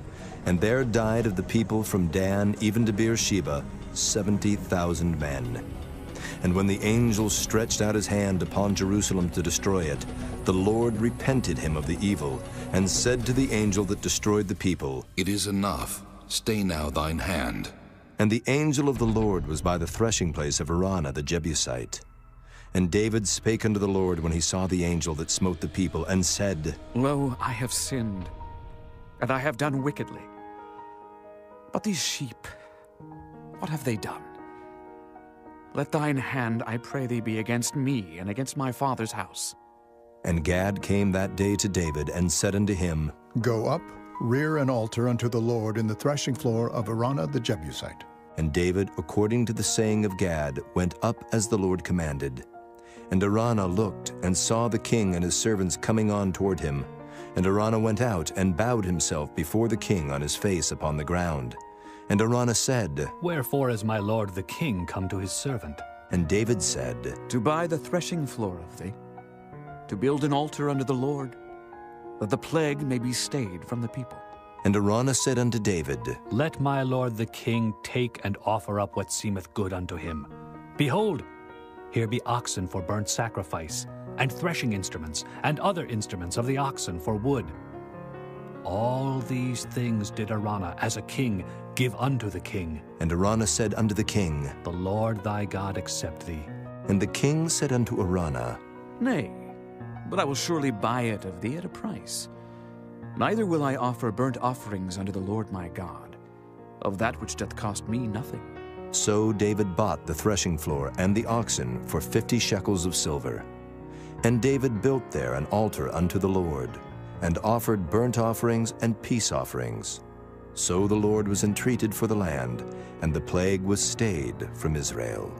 And there died of the people from Dan even to Beersheba 70,000 men. And when the angel stretched out his hand upon Jerusalem to destroy it, the Lord repented him of the evil, and said to the angel that destroyed the people, It is enough. Stay now thine hand. And the angel of the Lord was by the threshing place of Araunah the Jebusite. And David spake unto the Lord when he saw the angel that smote the people, and said, Lo, I have sinned, and I have done wickedly. But these sheep, what have they done? Let thine hand, I pray thee, be against me and against my father's house. And Gad came that day to David, and said unto him, Go up, rear an altar unto the Lord in the threshing floor of Araunah the Jebusite. And David, according to the saying of Gad, went up as the Lord commanded. And Araunah looked, and saw the king and his servants coming on toward him. And Araunah went out, and bowed himself before the king on his face upon the ground. And Araunah said, Wherefore is my lord the king come to his servant? And David said, To buy the threshing floor of thee, to build an altar unto the Lord, that the plague may be stayed from the people. And Araunah said unto David, Let my lord the king take and offer up what seemeth good unto him. Behold, here be oxen for burnt sacrifice, and threshing instruments, and other instruments of the oxen for wood. All these things did Araunah, as a king, give unto the king. And Araunah said unto the king, The Lord thy God accept thee. And the king said unto Araunah, Nay, but I will surely buy it of thee at a price. Neither will I offer burnt offerings unto the Lord my God, of that which doth cost me nothing. So David bought the threshing floor and the oxen for 50 shekels of silver. And David built there an altar unto the Lord, and offered burnt offerings and peace offerings. So the Lord was entreated for the land, and the plague was stayed from Israel.